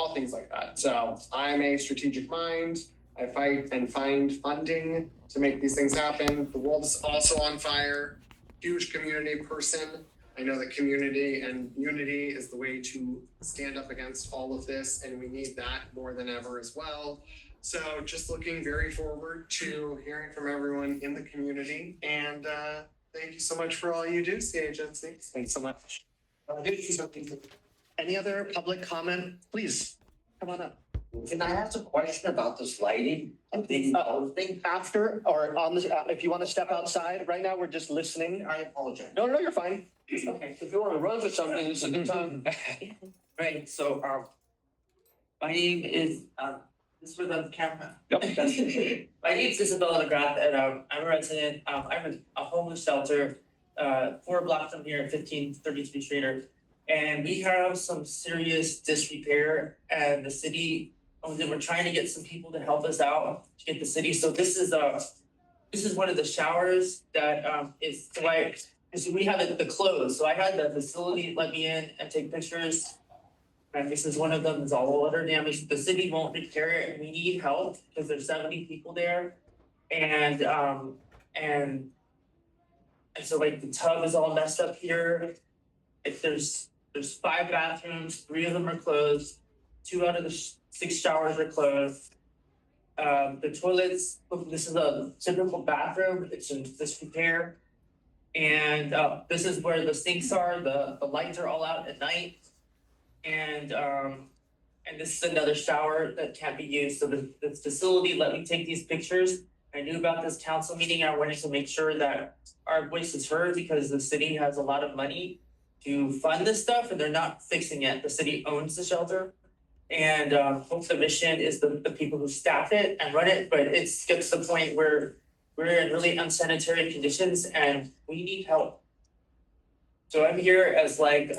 all things like that. So I'm a strategic mind. I fight and find funding to make these things happen. The world is also on fire. Huge community person. I know that community and unity is the way to stand up against all of this, and we need that more than ever as well. So just looking very forward to hearing from everyone in the community, and thank you so much for all you do, Jan26. Thanks so much. Any other public comment? Please, come on up. Can I ask a question about this lighting of the thing? After or on the, if you want to step outside, right now we're just listening. I apologize. No, you're fine. Okay, if you want to run with something, this is a good time. Right, so, my name is, this was on camera. Yep. My name is Isabella McGrath, and, I'm a resident, I'm in a homeless shelter, 4 blocks from here, 1533 Schrader. And we have some serious disrepair, and the city, we're trying to get some people to help us out to get the city. So this is one of the showers that is like, we have the clothes. So I had the facility let me in and take pictures. And this is one of them, is all water damage. The city won't repair it, and we need help because there's 70 people there. And so like the tub is all messed up here. If there's 5 bathrooms, 3 of them are closed, 2 out of the 6 showers are closed. The toilets, this is a typical bathroom, it's in disrepair. And this is where the sinks are, the lights are all out at night. And this is another shower that can't be used. So the facility let me take these pictures. I knew about this council meeting. I wanted to make sure that our voice is heard because the city has a lot of money to fund this stuff and they're not fixing it. The city owns the shelter. And Hope the Mission is the people who staff it and run it, but it gets to the point where we're in really unsanitary conditions and we need help. So I'm here as like,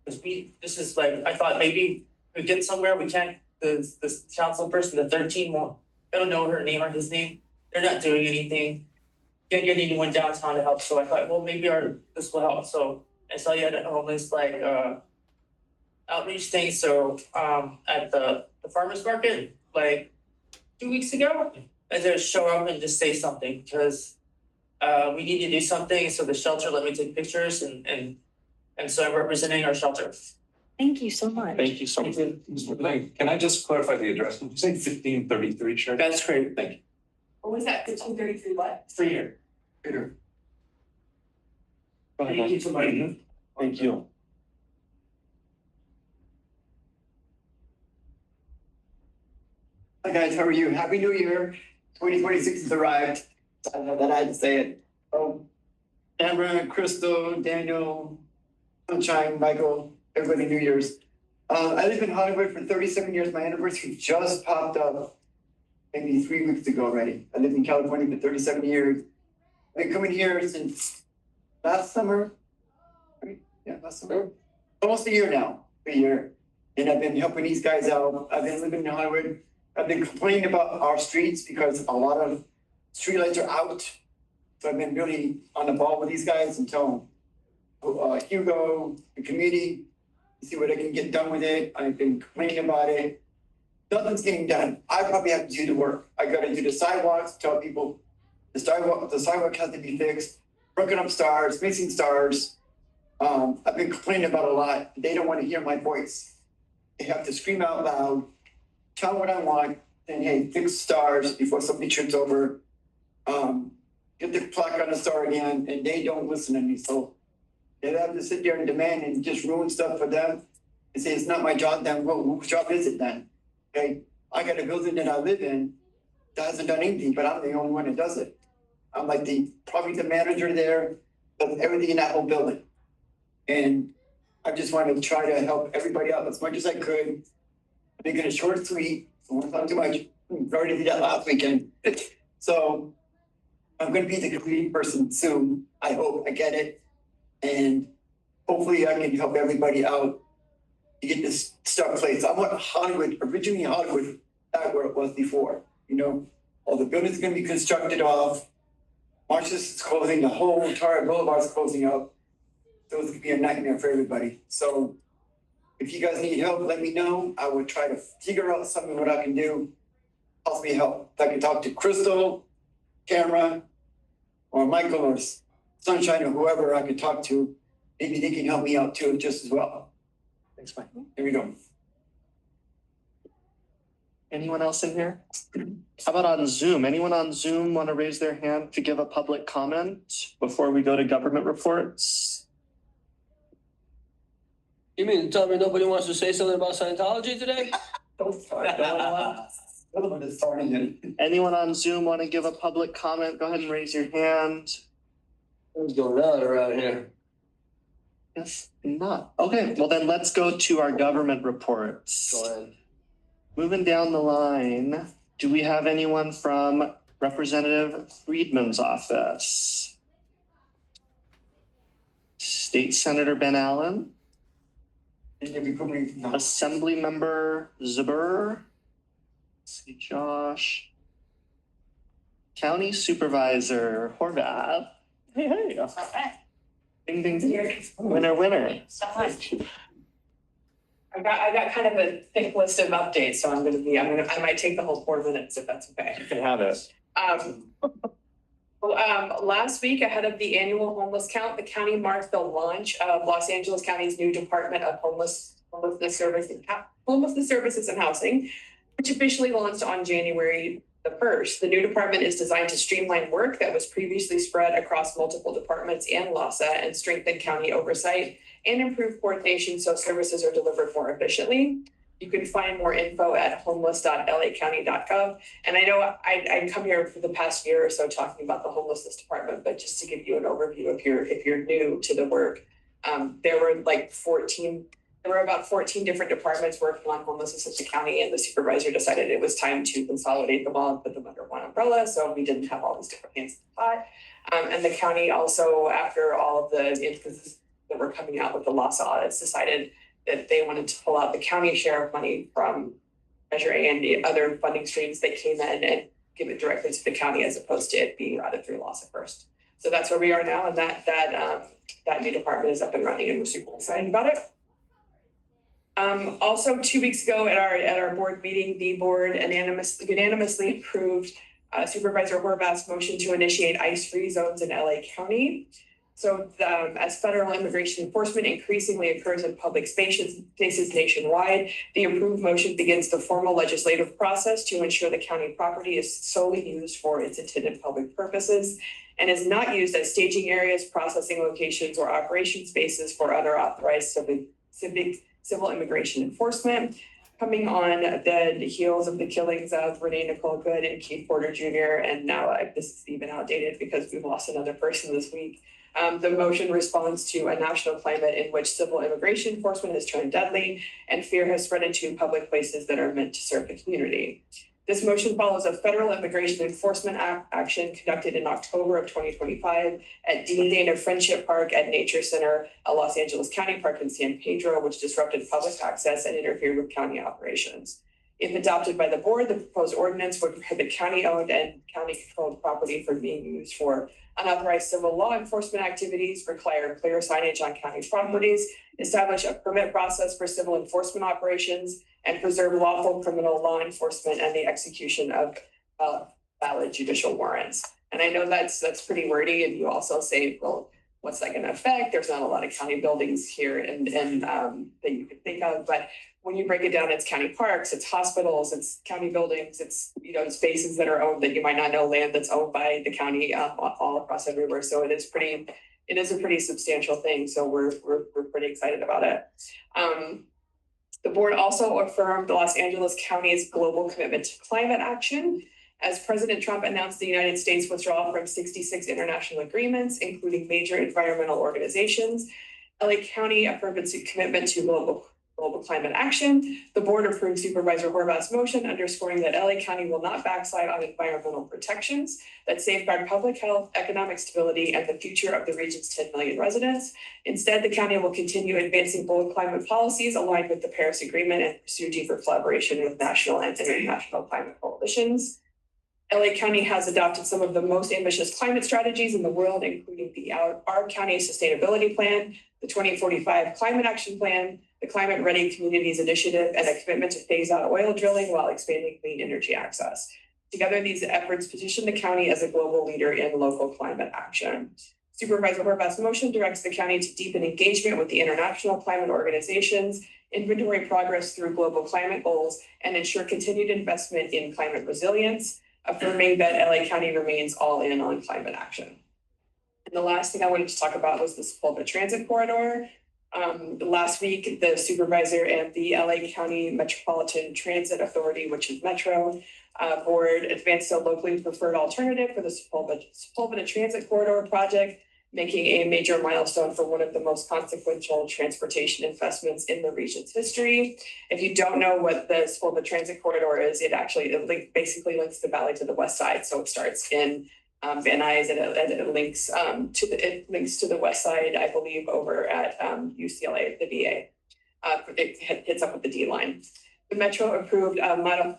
this is like, I thought maybe we get somewhere, we can't, this council person, the 13 won't, I don't know her name or his name. They're not doing anything. Can't get anyone downtown to help. So I thought, well, maybe this will help. So I saw you had a homeless like outreach thing. So at the farmers market like 2 weeks ago, I just show up and just say something because we need to do something. So the shelter let me take pictures and so I'm representing our shelter. Thank you so much. Thank you so much. Can I just clarify the address? Did you say 1533 Sheridan? That's great. Thank you. What was that, 1533 what? For you. Peter. Thank you so much. Thank you. Hi guys, how are you? Happy New Year. 2026 has arrived. I don't know that I had to say it. Amber, Crystal, Daniel, Sunshine, Michael, everybody, New Year's. I lived in Hollywood for 37 years. My anniversary just popped up maybe 3 weeks ago already. I lived in California for 37 years. I've been coming here since last summer. Yeah, last summer. Almost a year now, a year. And I've been helping these guys out. I've been living in Hollywood. I've been complaining about our streets because a lot of streetlights are out. So I've been really on the ball with these guys and tell Hugo, the committee, see what I can get done with it. I've been complaining about it. Nothing's getting done. I probably have to do the work. I gotta do the sidewalks, tell people the sidewalk has to be fixed, broken up stars, missing stars. I've been complaining about a lot. They don't want to hear my voice. They have to scream out loud, tell what I want, and hey, fix stars before somebody trips over. Get the plaque on the star again, and they don't listen to me. So they have to sit there and demand and just ruin stuff for them and say it's not my job. Then well, whose job is it then? Okay, I got a building that I live in that hasn't done anything, but I'm the only one that does it. I'm like probably the manager there, does everything in that whole building. And I just wanted to try to help everybody out as much as I could. Making it short and sweet, so won't talk too much. I already did that last weekend. So I'm gonna be the complete person soon. I hope I get it. And hopefully I can help everybody out to get this stuff placed. I want Hollywood, originally Hollywood, back where it was before. You know, all the buildings are gonna be constructed off. Marshall's is closing, the whole entire boulevard is closing up. So it's gonna be a nightmare for everybody. So if you guys need help, let me know. I would try to figure out something what I can do, possibly help. If I can talk to Crystal, Camera, or Michael or Sunshine or whoever I could talk to, maybe they can help me out too, just as well. Thanks, Mike. Here we go. Anyone else in here? How about on Zoom? Anyone on Zoom want to raise their hand to give a public comment before we go to government reports? You mean to tell me nobody wants to say something about Scientology today? Don't start. Don't is starting it. Anyone on Zoom want to give a public comment? Go ahead and raise your hand. What's going on around here? Yes, not. Okay, well then let's go to our government reports. Go ahead. Moving down the line, do we have anyone from Representative Friedman's office? State Senator Ben Allen, Assembly Member Zuber, let's see, Josh, County Supervisor Horvath. Hey, hey. Ding, ding, ding. Winner, winner. So much. I got kind of a thick list of updates, so I might take the whole 4 minutes if that's okay. You can have it. Last week, ahead of the annual homeless count, the county marked the launch of Los Angeles County's new Department of Homelessness Services and Housing, which officially launched on January the 1st. The new department is designed to streamline work that was previously spread across multiple departments and LAHSA and strengthen county oversight and improve coordination so services are delivered more efficiently. You can find more info at homeless.lacounty.gov. And I know I come here for the past year or so talking about the homelessness department, but just to give you an overview, if you're new to the work, there were about 14 different departments working on homelessness in the county, and the supervisor decided it was time to consolidate them all and put them under one umbrella, so we didn't have all these different hands in the pot. And the county also, after all of the instances that were coming out with the loss audits, decided that they wanted to pull out the county share of money from Measure A and the other funding streams that came in and give it directly to the county as opposed to it being routed through LAHSA first. So that's where we are now, and that new department is up and running, and we're super excited about it. Also 2 weeks ago at our board meeting, the board unanimously approved Supervisor Horvath's motion to initiate ICE-free zones in LA County. So as federal immigration enforcement increasingly occurs in public spaces nationwide, the approved motion begins the formal legislative process to ensure the county property is solely used for its intended public purposes and is not used as staging areas, processing locations, or operation spaces for unauthorized civil immigration enforcement. Coming on the heels of the killings of Renee Nicole Good and Keith Porter Jr., and now this is even outdated because we've lost another person this week. The motion responds to a national climate in which civil immigration enforcement has turned deadly and fear has spread into public places that are meant to serve the community. This motion follows a federal immigration enforcement action conducted in October of 2025 at Dean Dana Friendship Park at Nature Center, a Los Angeles County park in San Pedro, which disrupted public access and interfered with county operations. If adopted by the board, the proposed ordinance would prohibit county-owned and county-controlled property from being used for unauthorized civil law enforcement activities, require clear signage on county properties, establish a permit process for civil enforcement operations, and preserve lawful criminal law enforcement and the execution of valid judicial warrants. And I know that's pretty wordy, and you also say, well, what's that going to affect? There's not a lot of county buildings here and that you could think of, but when you break it down, it's county parks, it's hospitals, it's county buildings, it's spaces that are owned that you might not know, land that's owned by the county all across everywhere. So it is a pretty substantial thing. So we're pretty excited about it. The board also affirmed Los Angeles County's global commitment to climate action. As President Trump announced the United States withdrawal from 66 international agreements, including major environmental organizations, LA County affirmed its commitment to global climate action. The board approved Supervisor Horvath's motion, underscoring that LA County will not backslide on environmental protections that safeguard public health, economic stability, and the future of the region's 10 million residents. Instead, the county will continue advancing bold climate policies aligned with the Paris Agreement and pursue deeper collaboration with national and international climate coalitions. LA County has adopted some of the most ambitious climate strategies in the world, including our County Sustainability Plan, the 2045 Climate Action Plan, the Climate Ready Communities Initiative, and a commitment to phase out oil drilling while expanding clean energy access. Together, these efforts position the county as a global leader in local climate action. Supervisor Horvath's motion directs the county to deepen engagement with the international climate organizations, inventory progress through global climate goals, and ensure continued investment in climate resilience, affirming that LA County remains all in on climate action. And the last thing I wanted to talk about was the Sepulveda Transit Corridor. Last week, the supervisor and the LA County Metropolitan Transit Authority, which is Metro, board advanced a locally preferred alternative for the Sepulveda Transit Corridor project, making a major milestone for one of the most consequential transportation investments in the region's history. If you don't know what the Sepulveda Transit Corridor is, it basically links the valley to the west side. So it starts in Van Nuys and it links to the west side, I believe, over at UCLA, the VA. It hits up with the D line. The Metro approved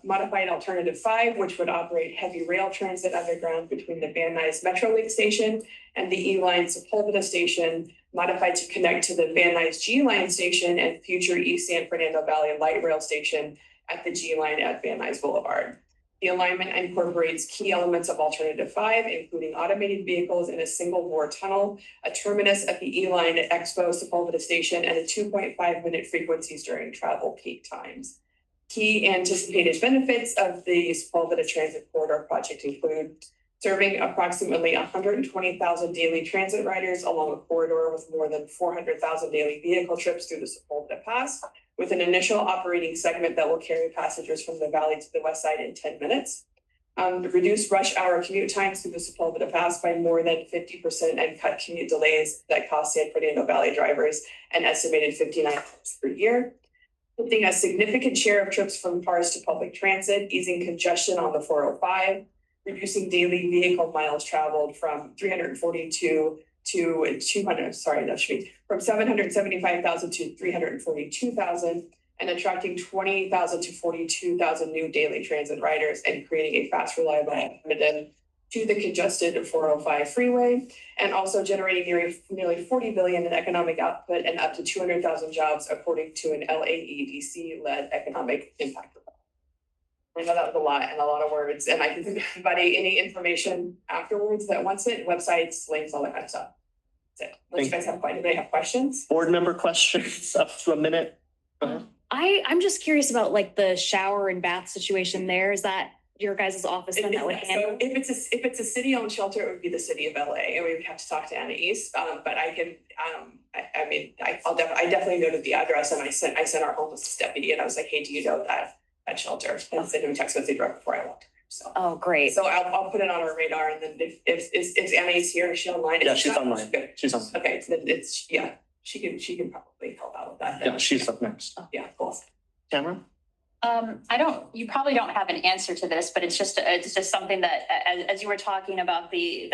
modified alternative 5, which would operate heavy rail transit underground between the Van Nuys Metrolink station and the E-Line Sepulveda station, modified to connect to the Van Nuys G-Line station and future East San Fernando Valley Light Rail station at the G-Line at Van Nuys Boulevard. The alignment incorporates key elements of alternative 5, including automated vehicles in a single bore tunnel, a terminus at the E-Line Expo Sepulveda station, and a 2.5-minute frequencies during travel peak times. Key anticipated benefits of the Sepulveda Transit Corridor project include serving approximately 120,000 daily transit riders along a corridor with more than 400,000 daily vehicle trips through the Sepulveda Pass, with an initial operating segment that will carry passengers from the valley to the west side in 10 minutes. Reduce rush hour commute times through the Sepulveda Pass by more than 50% and cut commute delays that cost San Fernando Valley drivers an estimated 59 cents per year. Shifting a significant share of trips from cars to public transit, easing congestion on the 405, reducing daily vehicle miles traveled from 342 to 200, from 775,000 to 342,000, and attracting 20,000 to 42,000 new daily transit riders and creating a fast, reliable alternative to the congested 405 freeway, and also generating nearly 40 billion in economic output and up to 200,000 jobs, according to an LAEDC-led economic impact report. I know that was a lot and a lot of words, and I can give everybody any information afterwards that wants it, websites, links, all that kind of stuff. That's it. Unless you guys have anybody have questions? Board member questions up to a minute. Go ahead. I'm just curious about like the shower and bath situation there. Is that your guys' office then that would handle? So if it's a city-owned shelter, it would be the city of LA, and we would have to talk to Anna East. But I can, I definitely noted the address, and I sent our homeless deputy, and I was like, hey, do you know that shelter? And sent him a text message right before I walked. So. Oh, great. So I'll put it on our radar, and then if Anna is here, is she online? Yeah, she's online. Good. She's on. Okay, then she can probably help out with that. Yeah, she's up next. Yeah, cool. Tamara? You probably don't have an answer to this, but it's just something that, as you were talking about the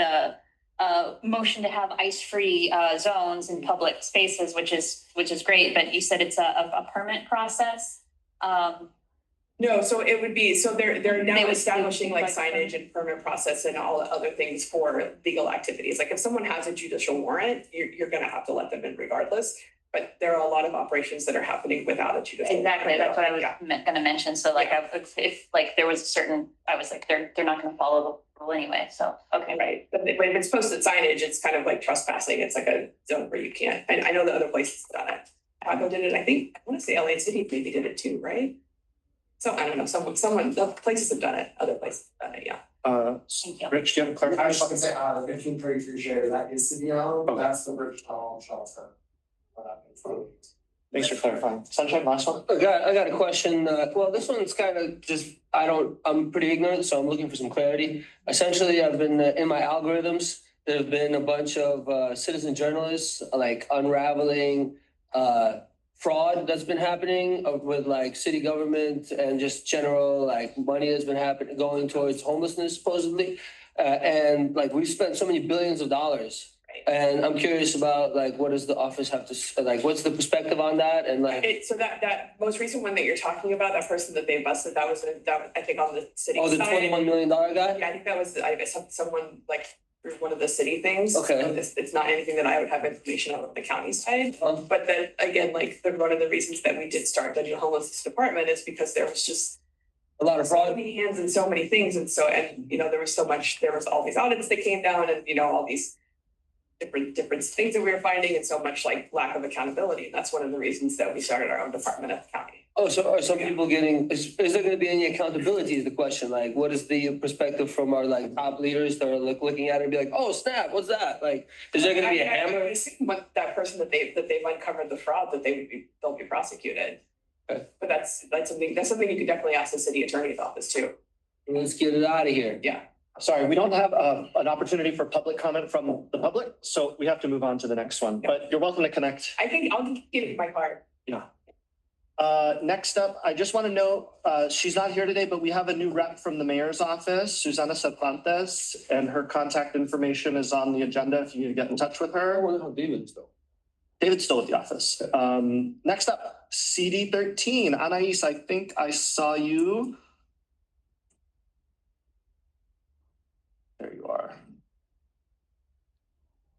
motion to have ice-free zones in public spaces, which is great, but you said it's a permit process. No, so it would be, so they're now They would establishing like like signage and permit process and all the other things for legal activities. Like if someone has a judicial warrant, you're gonna have to let them in regardless. But there are a lot of operations that are happening without a judicial. Exactly, warrant. that's what I was gonna mention. So like, if like there was a certain, I was like, they're not gonna follow the rule anyway, so, okay. Right, but if it's posted signage, it's kind of like trespassing. It's like a zone where you can't, I know the other places have done it. Chicago did it, I think, I wanna say LA City maybe did it too, right? So I don't know, someone, the places have done it, other places have done it, yeah. Thank you. Rich, do you have a I clarification? was just gonna say, 1533 share, that is city owned, Okay. that's the Bridgetown shelter. Thanks for clarifying. Sunshine, last one? I got a question. Well, this one's kind of just, I'm pretty ignorant, so I'm looking for some clarity. Essentially, I've been in my algorithms, there have been a bunch of citizen journalists like unraveling fraud that's been happening with like city government and just general like money that's been going towards homelessness supposedly. And like we've spent so many billions of dollars. And I'm curious about like, what does the office have to, like, what's the perspective on that? And like, So that most recent one that you're talking about, that person that they busted, that was I think on the city oh, the side. $21 million guy? Yeah, I think that was someone like through one of the city things. Okay. It's not anything that I would have information on the county side. Um, But then again, like one of the reasons that we did start the homelessness department is because there was just a lot of so fraud. many hands and so many things. And so, and there was so much, there was all these audits that came down and, all these different things that we were finding and so much like lack of accountability. And that's one of the reasons that we started our own department at the county. Oh, so are some Yeah. people getting, is there gonna be any accountability is the question? Like, what is the perspective from our like top leaders that are like looking at it and be like, oh snap, what's that? Like, is there gonna be a I hammer? assume what that person that they've uncovered the fraud, that they'll be prosecuted. Okay. But that's something you could definitely ask the city attorney's office too. Let's get it out of here. Yeah. Sorry, we don't have an opportunity for public comment from the public, so we have to move on to the next one, but you're welcome to connect. I think I'll give you my card. Next up, I just want to know, she's not here today, but we have a new rep from the mayor's office, Susana Cervantes, and her contact information is on the agenda if you need to get in touch with I her. wonder how David's though. David's still at the office. Next up, CD 13, Anais, I think I saw you. There you are.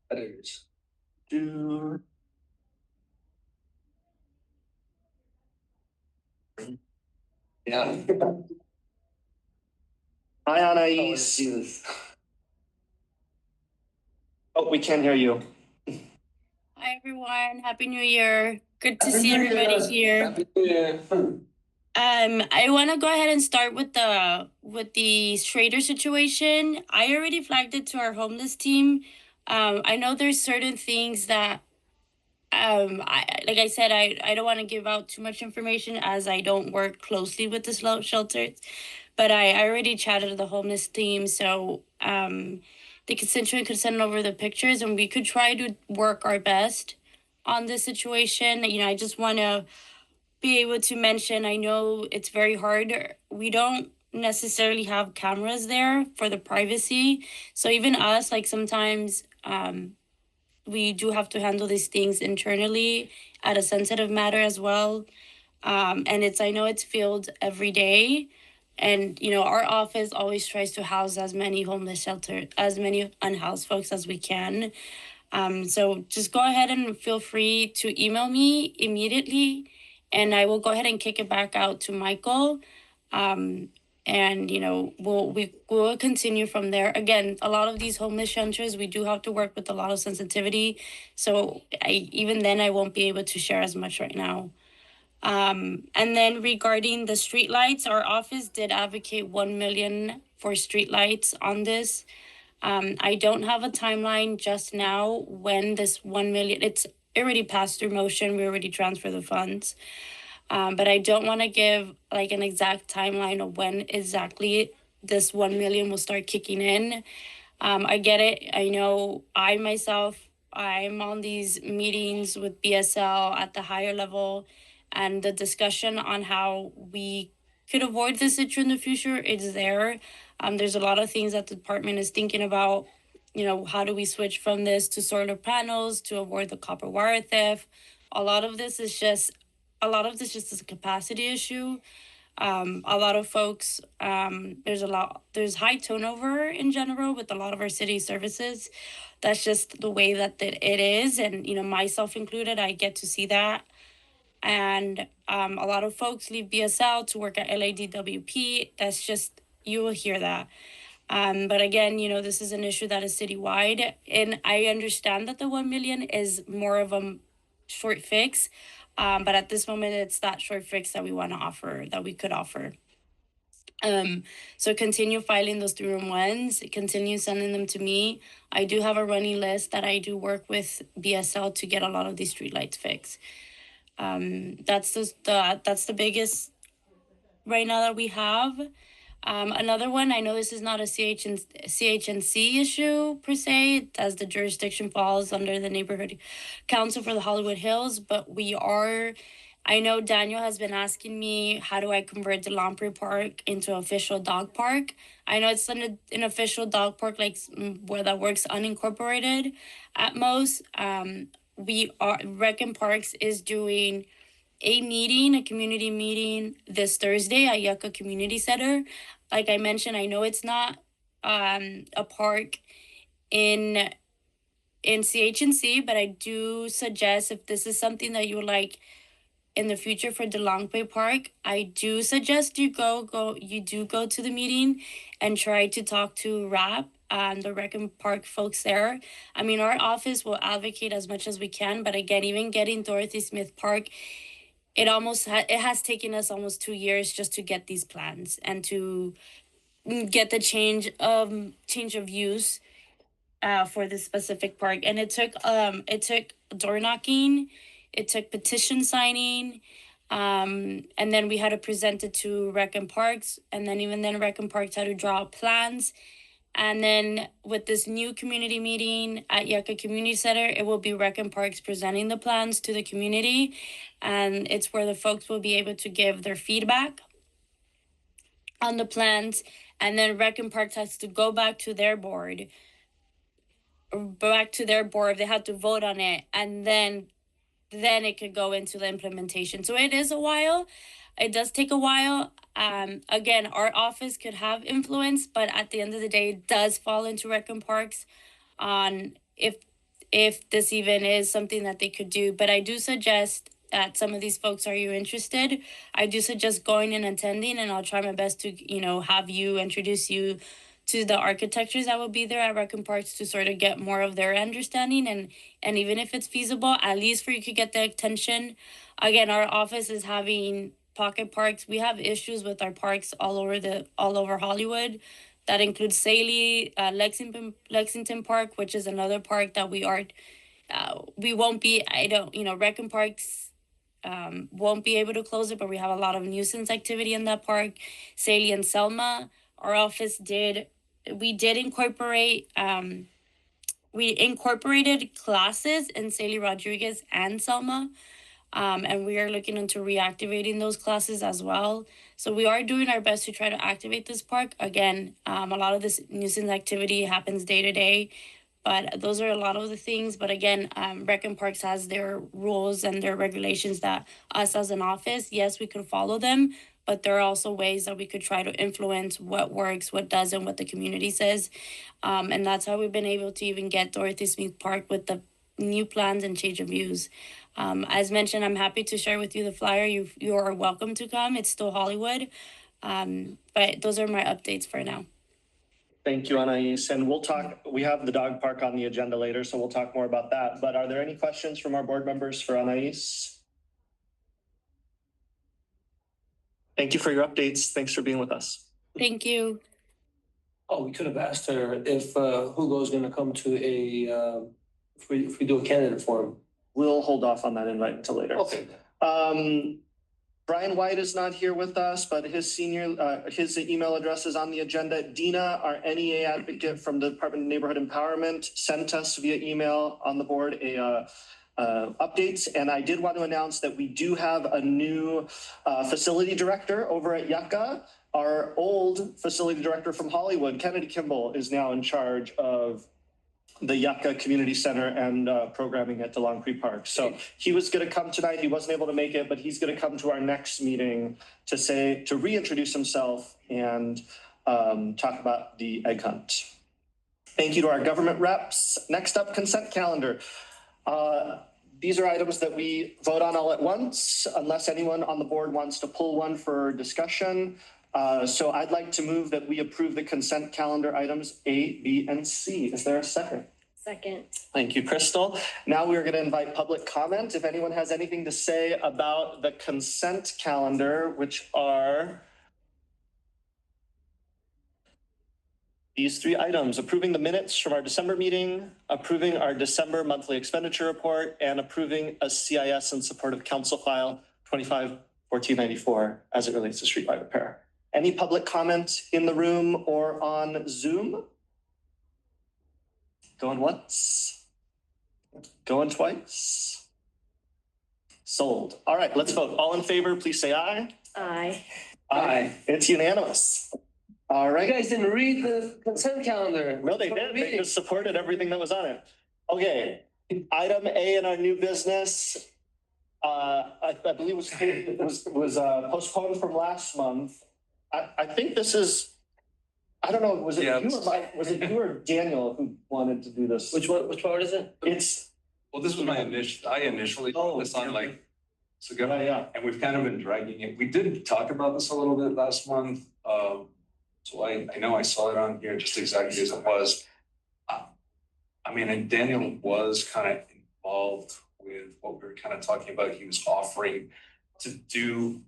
That is. Yeah. Hi, I wanna Anais. see this. Oh, we can't hear you. Hi everyone, Happy New Year. Good to Happy see New Year. everybody here. Happy New Year. I want to go ahead and start with the Schrader situation. I already flagged it to our homeless team. I know there's certain things that like I said, I don't want to give out too much information as I don't work closely with the shelters, but I already chatted to the homeless team, so the constituent could send over the pictures and we could try to work our best on this situation. I just want to be able to mention, I know it's very hard. We don't necessarily have cameras there for the privacy. So even us, like sometimes we do have to handle these things internally at a sensitive matter as well. And I know it's filled every day. And, our office always tries to house as many as many unhoused folks as we can. So just go ahead and feel free to email me immediately and I will go ahead and kick it back out to Michael. And we'll continue from there. Again, a lot of these homeless shelters, we do have to work with a lot of sensitivity. So even then I won't be able to share as much right now. And then regarding the streetlights, our office did advocate 1 million for streetlights on this. I don't have a timeline just now when this 1 million, it's already passed through motion. We already transferred the funds. But I don't want to give like an exact timeline of when exactly this 1 million will start kicking in. I get it. I know I'm on these meetings with BSL at the higher level, and the discussion on how we could avoid this issue in the future is there. There's a lot of things that the department is thinking about. How do we switch from this to solar panels to avoid the copper wire theft? A lot of this is just a capacity issue. A lot of folks, there's high turnover in general with a lot of our city services. That's just the way that it is. And, myself included, I get to see that. And a lot of folks leave BSL to work at LADWP. That's just, you will hear that. But again, this is an issue that is citywide. And I understand that the 1 million is more of a short fix. But at this moment, it's that short fix that we could offer. So continue filing those 3-in-1s, continue sending them to me. I do have a running list that I do work with BSL to get a lot of these streetlights fixed. That's the biggest right now that we have. Another one, I know this is not a CHNC issue per se, as the jurisdiction falls under the Neighborhood Council for the Hollywood Hills, but I know Daniel has been asking me, how do I convert the Lamprey Park into an official dog park? I know it's an official dog park, like where that works unincorporated at most. Rec and Parks is doing a community meeting this Thursday at Yucca Community Center. Like I mentioned, I know it's not a park in CHNC, but I do suggest if this is something that you would like in the future for Delongpe Park, I do suggest you go to the meeting and try to talk to RAP and the Rec and Park folks there. I mean, our office will advocate as much as we can, but again, even getting Dorothy Smith Park, it has taken us almost 2 years just to get these plans and to get the change of use for this specific park. And it took door knocking, it took petition signing, and then we had to present it to Rec and Parks, and then even then Rec and Parks had to draw up plans. And then with this new community meeting at Yucca Community Center, it will be Rec and Parks presenting the plans to the community, and it's where the folks will be able to give their feedback on the plans, and then Rec and Parks has to go back to their board. They have to vote on it, and then it could go into the implementation. So it is a while. It does take a while. Again, our office could have influence, but at the end of the day, it does fall into Rec and Parks on if this even is something that they could do. But I do suggest that some of these folks, are you interested? I do suggest going and attending, and I'll try my best to, have you introduce you to the architectures that will be there at Rec and Parks to sort of get more of their understanding, and even if it's feasible, at least for you could get the attention. Again, our office is having pocket parks. We have issues with our parks all over Hollywood. That includes Saley, Lexington Park, which is another park that we won't be, Rec and Parks won't be able to close it, but we have a lot of nuisance activity in that park. Saley and Selma, our office did incorporate, we incorporated classes in Saley Rodriguez and Selma. And we are looking into reactivating those classes as well. So we are doing our best to try to activate this park. Again, a lot of this nuisance activity happens day to day, but those are a lot of the things. But again, Rec and Parks has their rules and their regulations that us as an office, yes, we could follow them, but there are also ways that we could try to influence what works, what doesn't, what the community says. And that's how we've been able to even get Dorothy Smith Park with the new plans and change of use. As mentioned, I'm happy to share with you the flyer. You are welcome to come. It's still Hollywood. But those are my updates for now. Thank you, Anais. And we have the dog park on the agenda later, so we'll talk more about that. But are there any questions from our board members for Anais? Thank you for your updates. Thanks for being with us. Thank you. Oh, we could have asked her if Hugo's gonna come to if we do a candidate forum. We'll hold off on that invite until later. Okay. Brian White is not here with us, but his email address is on the agenda. Dina, our NEA advocate from the Department of Neighborhood Empowerment, sent us via email on the board updates. And I did want to announce that we do have a new facility director over at Yucca. Our old facility director from Hollywood, Kennedy Kimball, is now in charge of the Yucca Community Center and programming at DeLongpre Park. So he was going to come tonight. He wasn't able to make it, but he's going to come to our next meeting to reintroduce himself and talk about the egg hunt. Thank you to our government reps. Next up, consent calendar. These are items that we vote on all at once, unless anyone on the board wants to pull one for discussion. So I'd like to move that we approve the consent calendar items A, B, and C. Is there a second? Second. Thank you, Crystal. Now we're going to invite public comment. If anyone has anything to say about the consent calendar, which are these three items: approving the minutes from our December meeting, approving our December monthly expenditure report, and approving a CIS in support of Council File 251494 as it relates to streetlight repair. Any public comment in the room or on Zoom? Going once? Going twice? Sold. All right, let's vote. All in favor, please say aye. Aye. Aye. It's unanimous. All right. You guys didn't read the consent calendar. No, they did. They just supported everything that was on it. Okay, item A in our new business. I believe was postponed from last month. I think this is I don't know, was it Yeah. you or was it you or Daniel who wanted to do this? Which part is it? It's, Well, this was I initially put this on like, so go. yeah. And we've kind of been dragging it. We did talk about this a little bit last month. So I know I saw it on here just exactly as it was. I mean, and Daniel was kind of involved with what we were kind of talking about. He was offering to do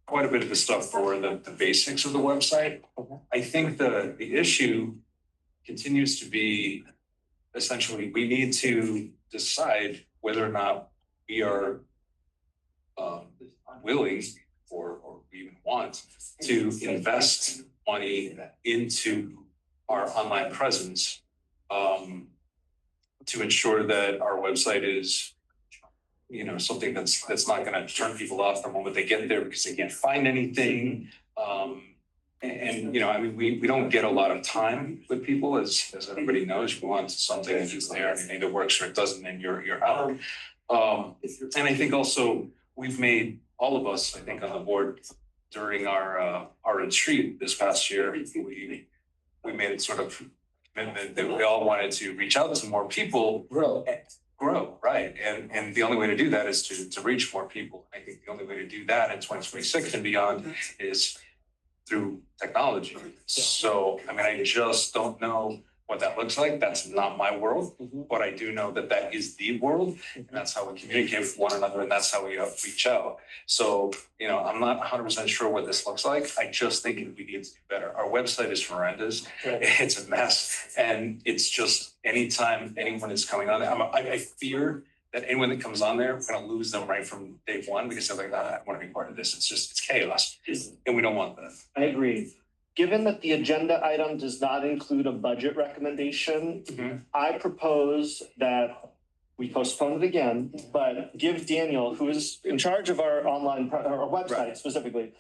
quite a bit of the stuff for the basics of the website. I think the issue continues to be essentially, we need to decide whether or not we are willing or we even want to invest money into our online presence to ensure that our website is, you know, something that's not gonna turn people off the moment they get there because they can't find anything. And you know, I mean, we don't get a lot of time with people, as everybody knows. You want something and it's there, and it either works or it doesn't, and you're out. And I think also we've made, all of us, I think, on the board during our retreat this past year, we made it sort of commitment that we all wanted to reach out to more people. Grow, right? And the only way to do that is to reach more people. I think the only way to do that in 2026 and beyond is through technology. So, I mean, I just don't know what that looks like. That's not my world, but I do know that that is the world, and that's how we communicate with one another, and that's how we reach out. So, you know, I'm not 100% sure what this looks like. I just think we need to do better. Our website is horrendous. It's a mess, and it's just anytime anyone is coming on there, I fear that anyone that comes on there, we're gonna lose them right from day one because they're like, I don't want to be part of this. It's chaos, and we don't want that. I agree. Given that the agenda item does not include a budget recommendation, I propose that we postpone it again, but give Daniel, who is in charge of our online, our website specifically.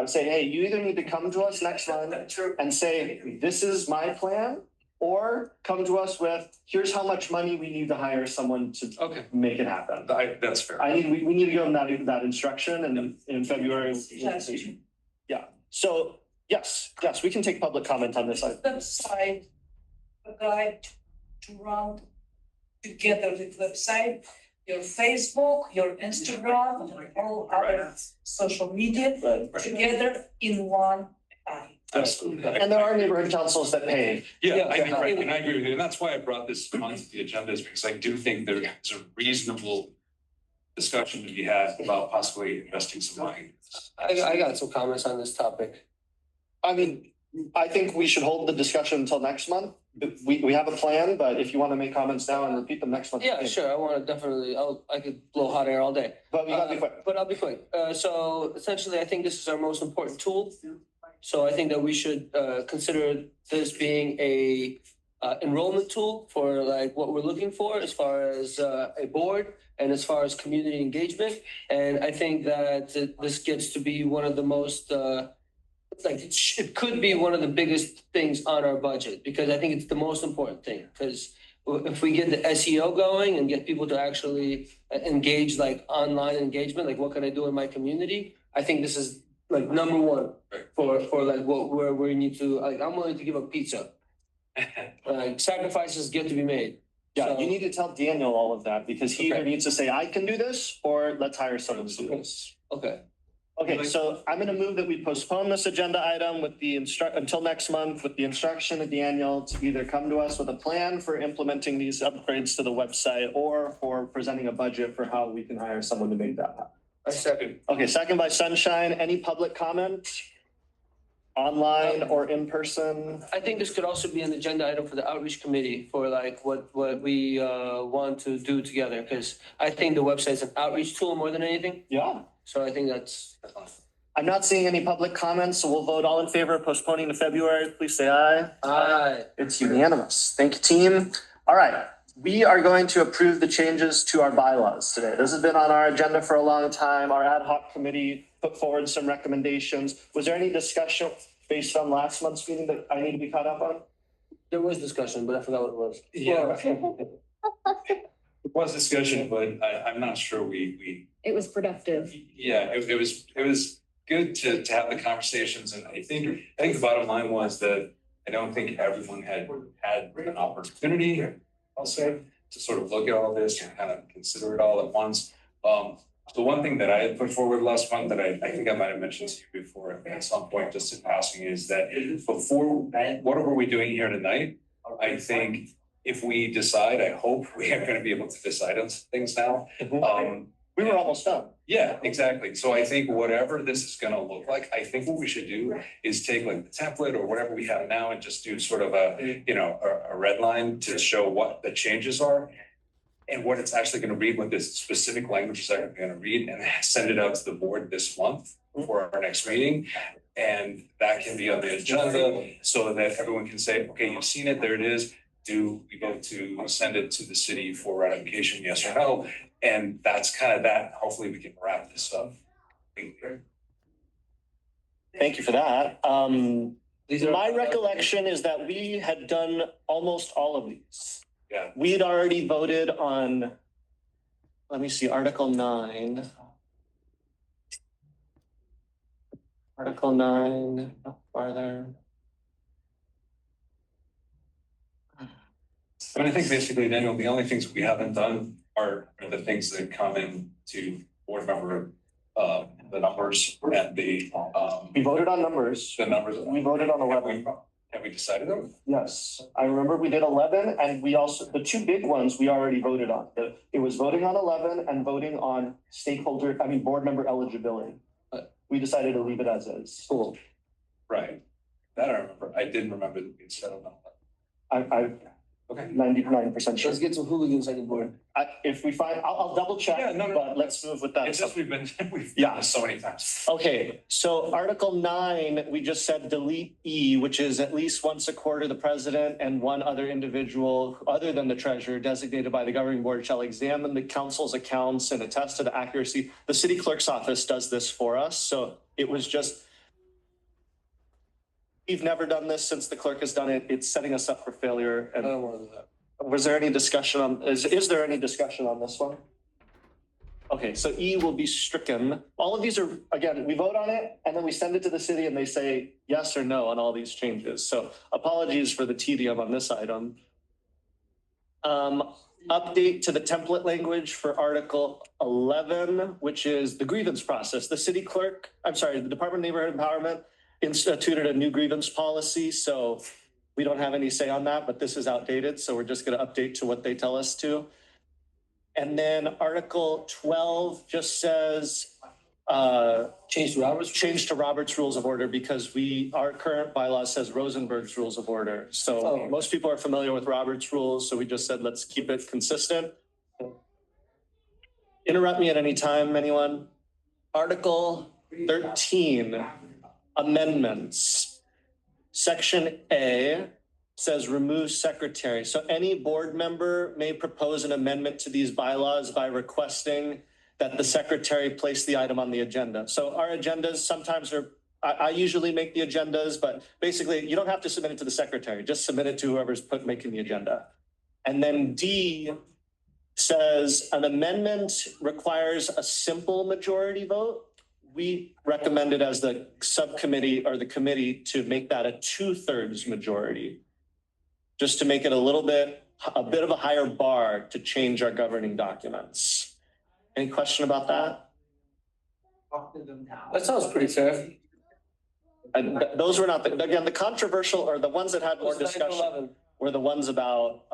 Say, hey, you either need to come to us next month and say, this is my plan, or come to us with, here's how much money we need to hire someone to make it happen. That's fair. We need to give them that instruction, and in February. Yeah, so yes, we can take public comment on this. Website, a guide to run together with website, your Facebook, your Instagram, and all other social media together in one eye. Absolutely. And there are neighborhood councils that pay. Yeah, I mean, right, and I agree with you, and that's why I brought this onto the agenda, is because I do think there's a reasonable discussion to be had about possibly investing some money. I got some comments on this topic. I mean, I think we should hold the discussion until next month. We have a plan, but if you want to make comments now and repeat them next month. Yeah, sure, I wanna definitely, I could blow hot air all day. But we gotta be quick. But I'll be quick. So essentially, I think this is our most important tool. So I think that we should consider this being a enrollment tool for like what we're looking for as far as a board and as far as community engagement. And I think that this gets to be one of the most it could be one of the biggest things on our budget, because I think it's the most important thing. Because if we get the SEO going and get people to actually engage, like online engagement, like what can I do in my community? I think this is like number one for like where we need to, like, I'm willing to give up pizza. Like sacrifices get to be made. Yeah, So- you need to tell Daniel all of that, because he either needs to say, I can do this, or let's hire someone to do this. Okay. Okay, so I'm gonna move that we postpone this agenda item with the until next month, with the instruction to Daniel to either come to us with a plan for implementing these upgrades to the website, or for presenting a budget for how we can hire someone to make that happen. I second. Okay, second by Sunshine. Any public comment? Online or in person? I think this could also be an agenda item for the outreach committee for like what we want to do together, because I think the website is an outreach tool more than anything. Yeah. So I think that's awesome. I'm not seeing any public comments, so we'll vote all in favor of postponing to February. Please say aye. Aye. It's unanimous. Thank you, team. All right, we are going to approve the changes to our bylaws today. This has been on our agenda for a long time. Our ad hoc committee put forward some recommendations. Was there any discussion based on last month's meeting that I need to be caught up on? There was discussion, but I forgot what it was. Yeah. It was discussion, but I'm not sure we, It was productive. yeah, it was good to have the conversations, and I think the bottom line was that I don't think everyone had an opportunity, I'll say, to sort of look at all this and kind of consider it all at once. The one thing that I had put forward last month that I think I might have mentioned to you before at some point, just in passing, is that before whatever we're doing here tonight, I think if we decide, I hope we are gonna be able to decide on some things now. We were almost done. Yeah, exactly. So I think whatever this is gonna look like, I think what we should do is take like the template or whatever we have now and just do sort of a red line to show what the changes are and what it's actually gonna read, what this specific languages are gonna read, and send it out to the board this month for our next meeting. And that can be on the agenda so that everyone can say, okay, you've seen it, there it is. Do we go to send it to the city for ratification, yes or no? And that's kind of that. Hopefully we can wrap this up. Thank you for that. My recollection is that we had done almost all of these. Yeah. We'd already voted on, let me see, Article 9. Article 9, farther. I mean, I think basically, Daniel, the only things we haven't done are the things that come in to board member, the numbers and We voted on numbers. the numbers. We voted on 11. Have we decided them? Yes, I remember we did 11 and we also, the two big ones we already voted on. It was voting on 11 and voting on board member eligibility. We decided to leave it as is. Cool. Right. That I remember. I didn't remember that we settled on that. I'm Okay. 99% sure. Let's get some hooligans on the board. If we find, I'll double check, Yeah, no, but let's move with that. It's just we've done Yeah. this so many times. Okay, so Article 9, we just said delete E, which is at least once a quarter, the president and one other individual other than the treasurer designated by the governing board shall examine the council's accounts and attest to the accuracy. The city clerk's office does this for us, so it was just, we've never done this since the clerk has done it. It's setting us up for failure. I And don't want to do that. was there any discussion on, is there any discussion on this one? Okay, so E will be stricken. All of these are, again, we vote on it and then we send it to the city and they say yes or no on all these changes. So apologies for the tedium on this item. Update to the template language for Article 11, which is the grievance process. The Department of Neighborhood Empowerment instituted a new grievance policy, so we don't have any say on that, but this is outdated, so we're just gonna update to what they tell us to. And then Article 12 just says, Change to Robert's. change to Robert's Rules of Order because our current bylaw says Rosenberg's Rules of Order. So Oh. most people are familiar with Robert's Rules, so we just said, let's keep it consistent. Interrupt me at any time, anyone. Article 13, amendments. Section A says remove secretary. So any board member may propose an amendment to these bylaws by requesting that the secretary place the item on the agenda. So our agendas sometimes I usually make the agendas, but basically you don't have to submit it to the secretary, just submit it to whoever's making the agenda. And then D says an amendment requires a simple majority vote. We recommended as the subcommittee or the committee to make that a 2/3 majority. Just to make it a bit of a higher bar to change our governing documents. Any question about that? That sounds pretty fair. And those were not, again, the controversial or the ones that had more What's 9 to discussion 11? were the ones about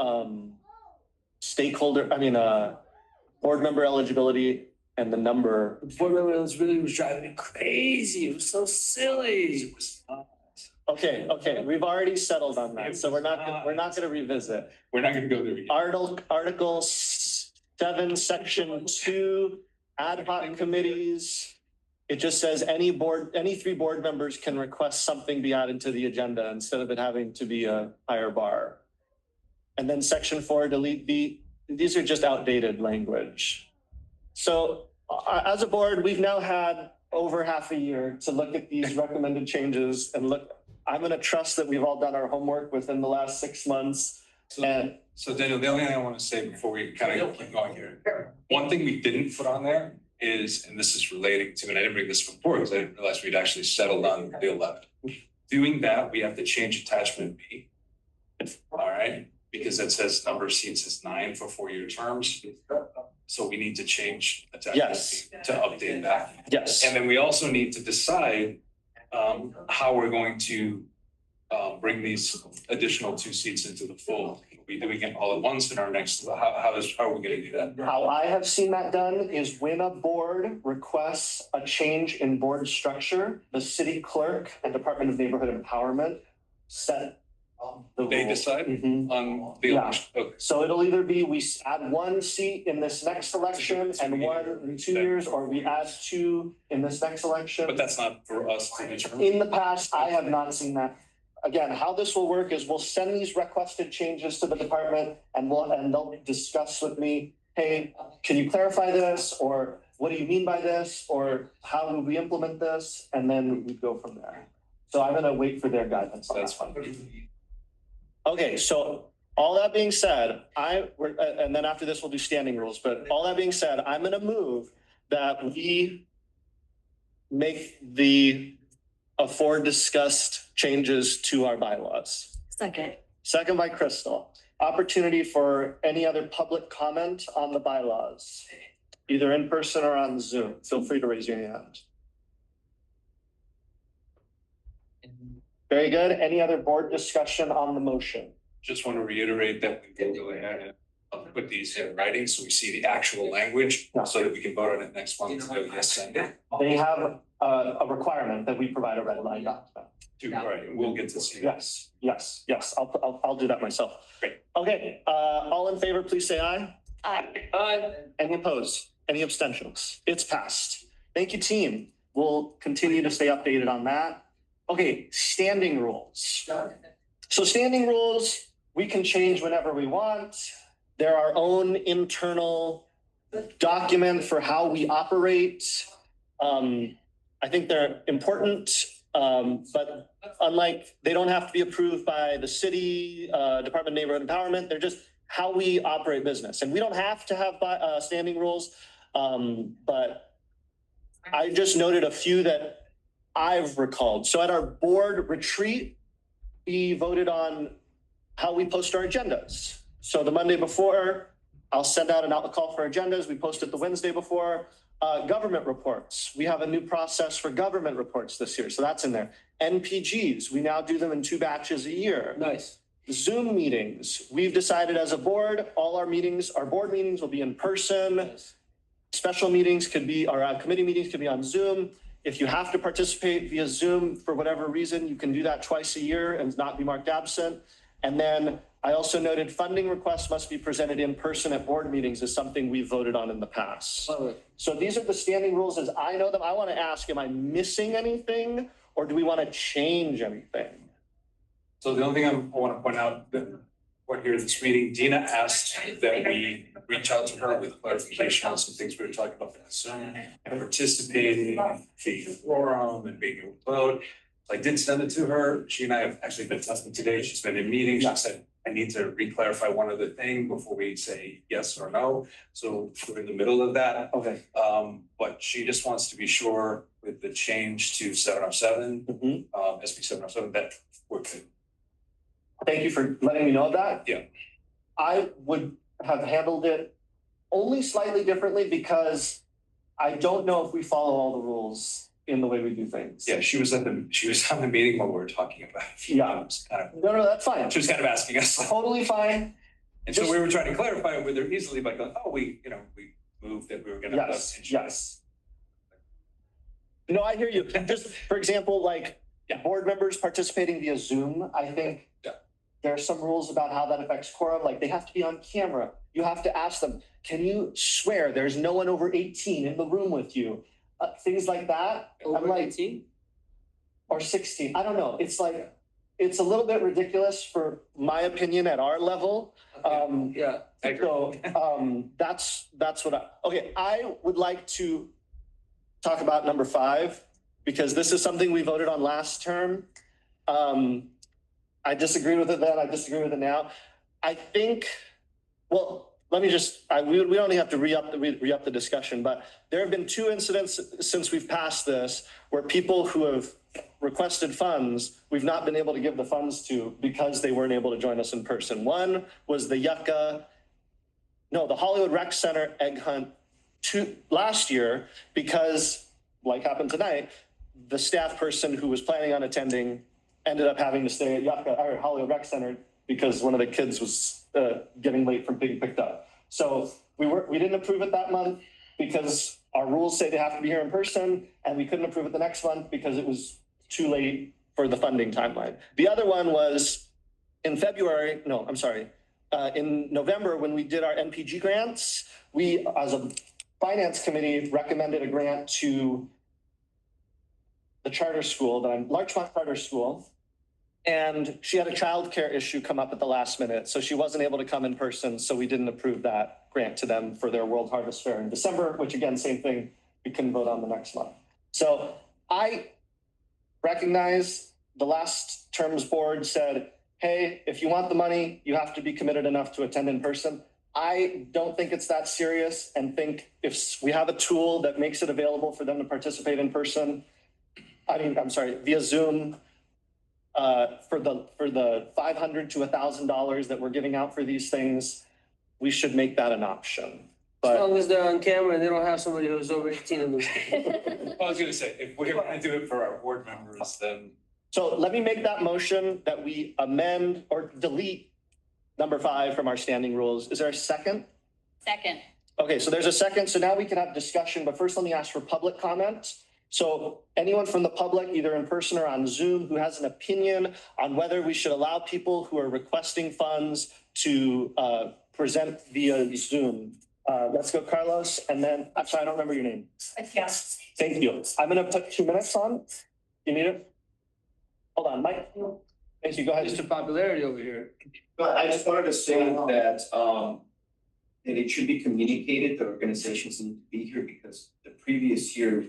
board member eligibility and the number. The board member was driving me crazy. It was so silly. Okay, we've already settled on that, so we're not gonna revisit. We're not gonna go there again. Article 7, Section 2, ad hoc committees. It just says any 3 board members can request something be added to the agenda instead of it having to be a higher bar. And then Section 4, delete B. These are just outdated language. So as a board, we've now had over half a year to look at these recommended changes and look. I'm gonna trust that we've all done our homework within the last 6 months. And So Daniel, the only thing I want to say before we kind of keep going here, one thing we didn't put on there is, and this is relating to, and I didn't bring this before because I didn't realize we'd actually settled on the 11th. Doing that, we have to change attachment B. All right, because it says number of seats is 9 for 4-year terms. So we need to change attachment Yes. B to update that. Yes. And then we also need to decide how we're going to bring these additional 2 seats into the fold. Are we doing it all at once in our next, how are we gonna do that? How I have seen that done is when a board requests a change in board structure, the city clerk and Department of Neighborhood Empowerment set the They rules. decide Mhm. on the Yeah. election. Okay. So it'll either be we add 1 seat in this next election and 1 in 2 years, or we add 2 in this next election. But that's not for us to determine. In the past, I have not seen that. Again, how this will work is we'll send these requested changes to the department and they'll discuss with me, hey, can you clarify this? Or what do you mean by this? Or how do we implement this? And then we go from there. So I'm gonna wait for their guidance. That's fine. Okay, so all that being said, and then after this, we'll do standing rules, but all that being said, I'm gonna move that we make the discussed changes to our bylaws. Second. Second by Crystal. Opportunity for any other public comment on the bylaws, either in person or on Zoom. Feel free to raise your hand. Very good. Any other board discussion on the motion? Just want to reiterate that we will go ahead and put these in writing so we see the actual language so that we can vote on it next month. So yes, and They have a requirement that we provide a red line document. all right, we'll get to see. that. Yes. I'll do that myself. Great. Okay, all in favor, please say aye. Aye. Any opposed? Any abstentions? It's passed. Thank you, team. We'll continue to stay updated on that. Okay, standing rules. So standing rules, we can change whenever we want. They're our own internal document for how we operate. I think they're important, but unlike, they don't have to be approved by the city, Department of Neighborhood Empowerment. They're just how we operate business. And we don't have to have standing rules, but I just noted a few that I've recalled. So at our board retreat, we voted on how we post our agendas. So the Monday before, I'll send out a call for agendas. We post it the Wednesday before. Government reports. We have a new process for government reports this year. So that's in there. NPGs, we now do them in 2 batches a year. Nice. Zoom meetings. We've decided as a board, all our board meetings will be in person. Nice. Special meetings could be, or committee meetings could be on Zoom. If you have to participate via Zoom for whatever reason, you can do that twice a year and not be marked absent. And then I also noted funding requests must be presented in person at board meetings is something we voted on in the past. So these are the standing rules as I know them. I want to ask, am I missing anything or do we want to change anything? So the only thing I want to point out that we're here at this meeting, Dina asked that we reach out to her with clarification on some things we were talking about for Zoom and participating, being a forum and being able to vote. I did send it to her. She and I have actually been testing today. She's been in meetings. She said, I need to re-clarify one other thing before we say yes or no. So we're in the middle of that. Okay. But she just wants to be sure with the change to 707, SB 707, that we're good. Thank you for letting me know that. Yeah. I would have handled it only slightly differently because I don't know if we follow all the rules in the way we do things. Yeah, she was on the meeting when we were talking about it. Yeah. No, that's fine. She was kind of asking us. Totally fine. And so we were trying to clarify it with her easily by going, oh, we moved that we were gonna. Yes. No, I hear you. Just for example, like board members participating via Zoom, I think there are some rules about how that affects quorum, like they have to be on camera. You have to ask them, can you swear there's no one over 18 in the room with you? Things like that. I'm like, 18? Or 16, I don't know. It's like, it's a little bit ridiculous for my opinion at our level. Yeah. So that's what I would like to talk about number 5, because this is something we voted on last term. I disagreed with it then, I disagree with it now. I think, well, let me just, we only have to re-up the discussion, but there have been 2 incidents since we've passed this where people who have requested funds, we've not been able to give the funds to because they weren't able to join us in person. One was the Hollywood Rec Center egg hunt last year because, like happened tonight, the staff person who was planning on attending ended up having to stay at Yucca or Hollywood Rec Center because one of the kids was getting late from being picked up. So we didn't approve it that month because our rules say they have to be here in person, and we couldn't approve it the next month because it was too late for the funding timeline. The other one was in November when we did our NPG grants, we as a finance committee recommended a grant to the charter school, Larchmont Charter School. And she had a childcare issue come up at the last minute, so she wasn't able to come in person, so we didn't approve that grant to them for their World Harvest Fair in December, which again, same thing, we couldn't vote on the next month. So I recognize the last terms board said, hey, if you want the money, you have to be committed enough to attend in person. I don't think it's that serious and think if we have a tool that makes it available for them to participate in person, via Zoom, for the $500 to $1,000 that we're giving out for these things, we should make that an option. As But long as they're on camera and they don't have somebody who's over 18 in the. I was gonna say, if we're gonna do it for our board members, then. so let me make that motion that we amend or delete number 5 from our standing rules. Is there a second? Second. Okay, so there's a second. So now we can have discussion, but first let me ask for public comment. So anyone from the public, either in person or on Zoom, who has an opinion on whether we should allow people who are requesting funds to present via Zoom. Let's go, Carlos, and then, I'm sorry, I don't remember your name. Yes. Thank you. I'm gonna put 2 minutes on. You need it? Hold on, Mike. Thank you, go ahead. Mr. Popularity over here. But I just wanted to say that it should be communicated, the organizations need to be here because the previous year,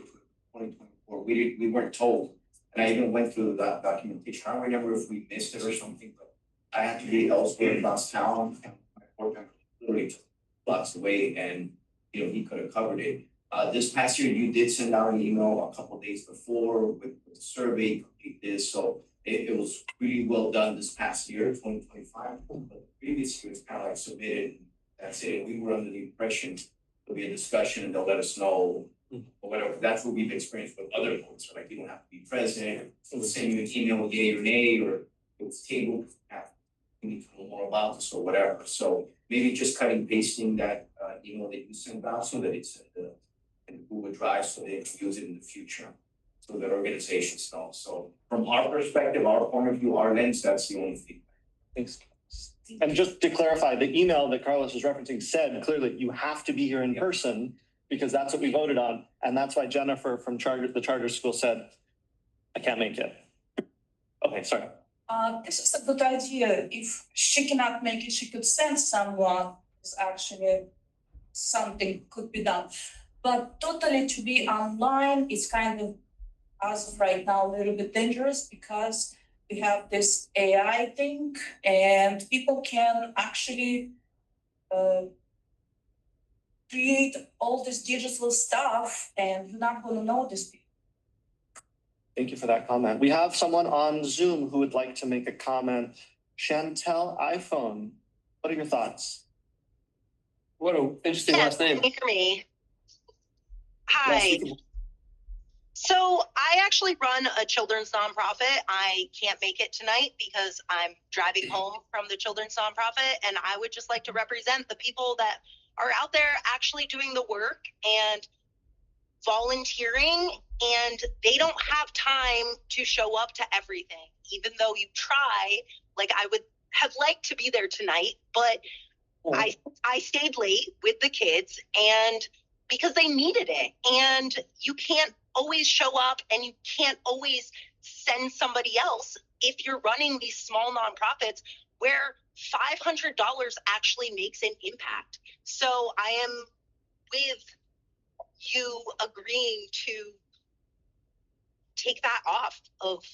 2024, we weren't told. And I even went through that documentation. I don't remember if we missed it or something, but I had to be elsewhere across town. And my board member literally took blocks away and, he could have covered it. This past year, you did send out an email a couple of days before with the survey, complete this. So it was really well done this past year, 2025. But the previous year, it's kind of like submitted. That's it. We were under the impression there'll be a discussion and they'll let us know or whatever. That's what we've experienced with other boards. So like you don't have to be present. They'll send you an email, yay or nay, or it's tabled. We need to know more about this or whatever. So maybe just cutting and pasting that email that you sent out so that it's in the Google Drive so they can use it in the future. So that organizations know. So from our perspective, our point of view, our lens, that's the only feedback. Thanks. And just to clarify, the email that Carlos is referencing said clearly you have to be here in person because that's what we voted on. And that's why Jennifer from the charter school said, I can't make it. Okay, sorry. This is a good idea. If she cannot make it, she could send someone. It's actually something could be done. But totally to be online is kind of, as of right now, a little bit dangerous because we have this AI thing and people can actually create all this digital stuff and you're not going to know this people. Thank you for that comment. We have someone on Zoom who would like to make a comment. Chantel iPhone, what are your thoughts? What an interesting last name. Can you hear me? Hi. Yes, we can- So I actually run a children's nonprofit. I can't make it tonight because I'm driving home from the children's nonprofit, and I would just like to represent the people that are out there actually doing the work and volunteering, and they don't have time to show up to everything. Even though you try, like I would have liked to be there tonight, but I stayed late with the kids and because they needed it, and you can't always show up and you can't always send somebody else if you're running these small nonprofits where $500 actually makes an impact. So I am with you agreeing to take that off of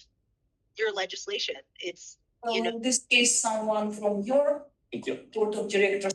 your legislation. It's, In this case, someone from your Thank you. board of directors.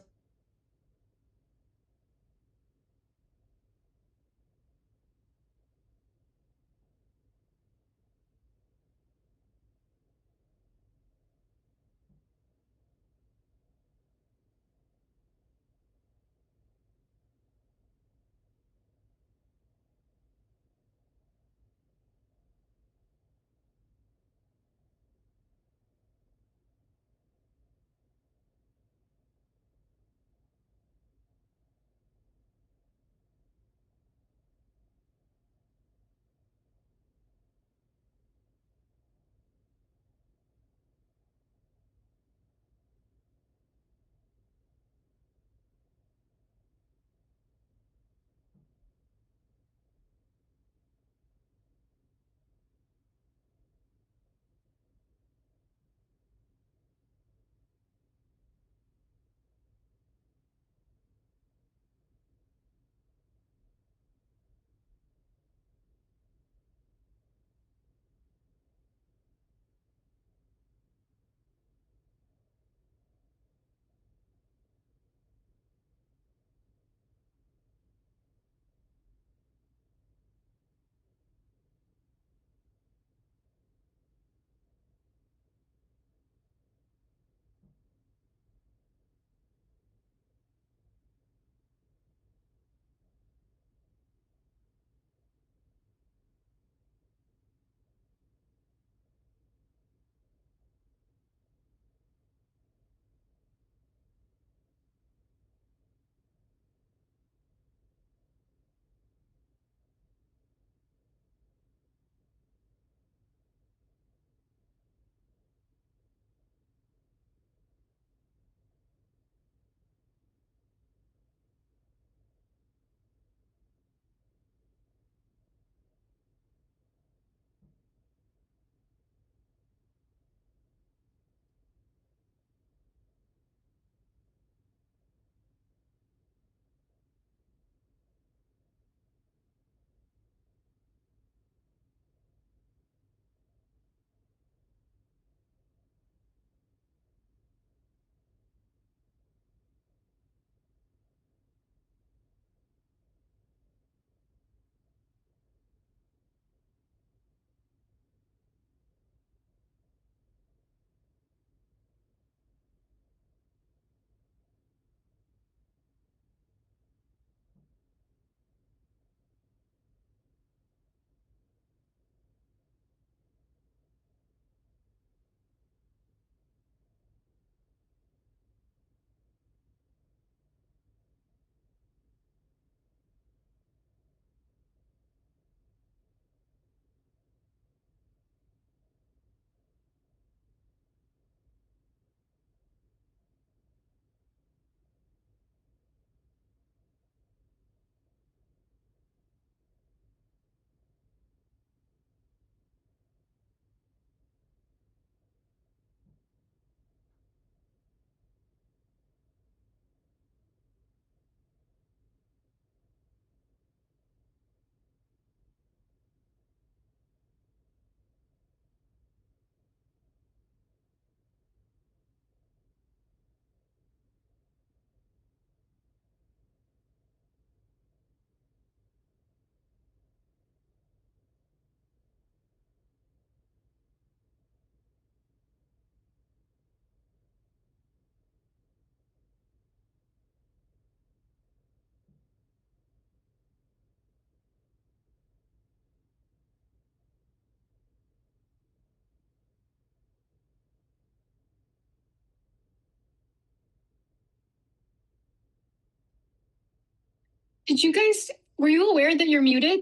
Were you aware that you're muted?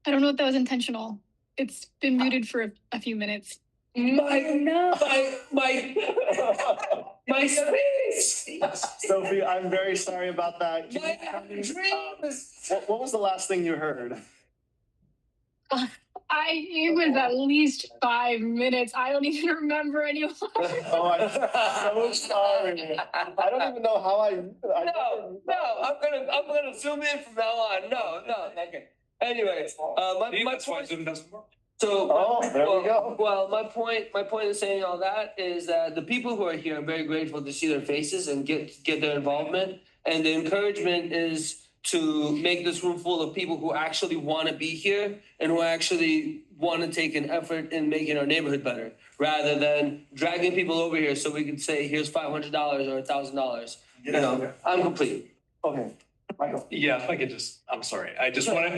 I don't know if that was intentional. It's been muted for a few minutes. My space. Sophie, I'm very sorry about that. What was the last thing you heard? It was at least 5 minutes. I don't even remember anymore. Oh, I'm so sorry. I don't even know how No, I'm gonna zoom in from now on. No, okay. Anyway, my point. So, there we go. Well, my point in saying all that is that the people who are here, I'm very grateful to see their faces and get their involvement. And the encouragement is to make this room full of people who actually want to be here and who actually want to take an effort in making our neighborhood better, rather than dragging people over here so we can say, here's $500 or $1,000. You know, I'm complete. Okay, Michael. Yeah, if I could just, I'm sorry, I just want to,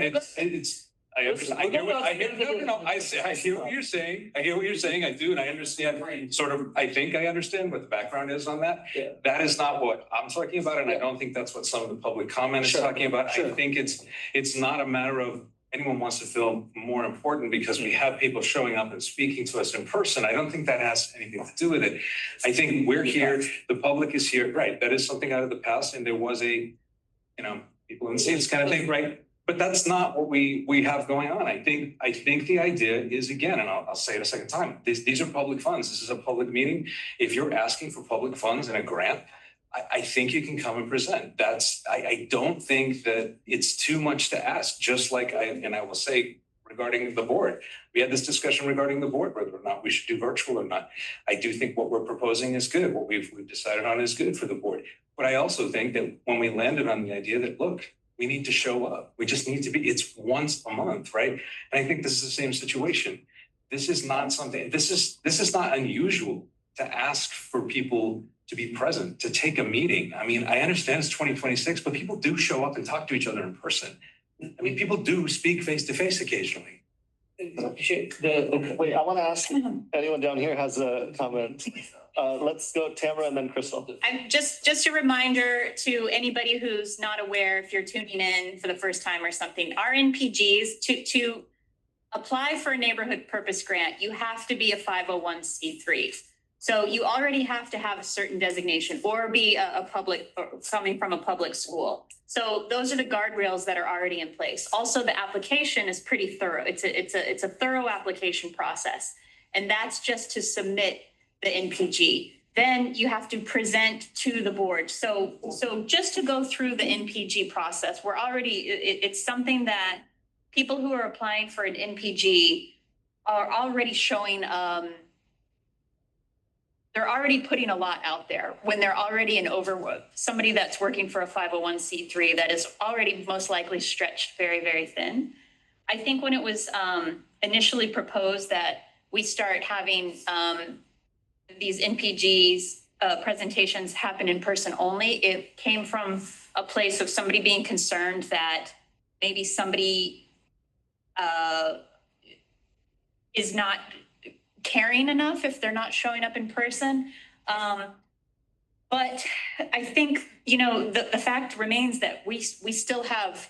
I understand, I hear what you're saying, I do, and I understand, sort of, I think I understand what the background is on that. Yeah. That is not what I'm talking about, and I don't think that's what some of the public comment is talking about. I think it's not a matter of anyone wants to feel more important because we have people showing up and speaking to us in person. I don't think that has anything to do with it. I think we're here, the public is here, right, that is something out of the past, and there was people in the seats kind of thing, right? But that's not what we have going on. I think the idea is, again, and I'll say it a second time, these are public funds. This is a public meeting. If you're asking for public funds and a grant, I think you can come and present. I don't think that it's too much to ask, just like I will say regarding the board. We had this discussion regarding the board, whether or not we should do virtual or not. I do think what we're proposing is good. What we've decided on is good for the board. But I also think that when we landed on the idea that, look, we need to show up. We just need to be, it's once a month, right? And I think this is the same situation. This is not something, this is not unusual to ask for people to be present, to take a meeting. I mean, I understand it's 2026, but people do show up and talk to each other in person. I mean, people do speak face to face occasionally. Wait, I want to ask anyone down here has a comment. Let's go Tamara and then Crystal. I'm just a reminder to anybody who's not aware, if you're tuning in for the first time or something, our NPGs to apply for a neighborhood purpose grant, you have to be a 501c3. So you already have to have a certain designation or be a public or coming from a public school. So those are the guardrails that are already in place. Also, the application is pretty thorough. It's a thorough application process. And that's just to submit the NPG. Then you have to present to the board. So just to go through the NPG process, we're already, it's something that people who are applying for an NPG are already showing, they're already putting a lot out there when they're already somebody that's working for a 501c3 that is already most likely stretched very, very thin. I think when it was initially proposed that we start having these NPGs presentations happen in person only, it came from a place of somebody being concerned that maybe somebody is not caring enough if they're not showing up in person. But I think, the fact remains that we still have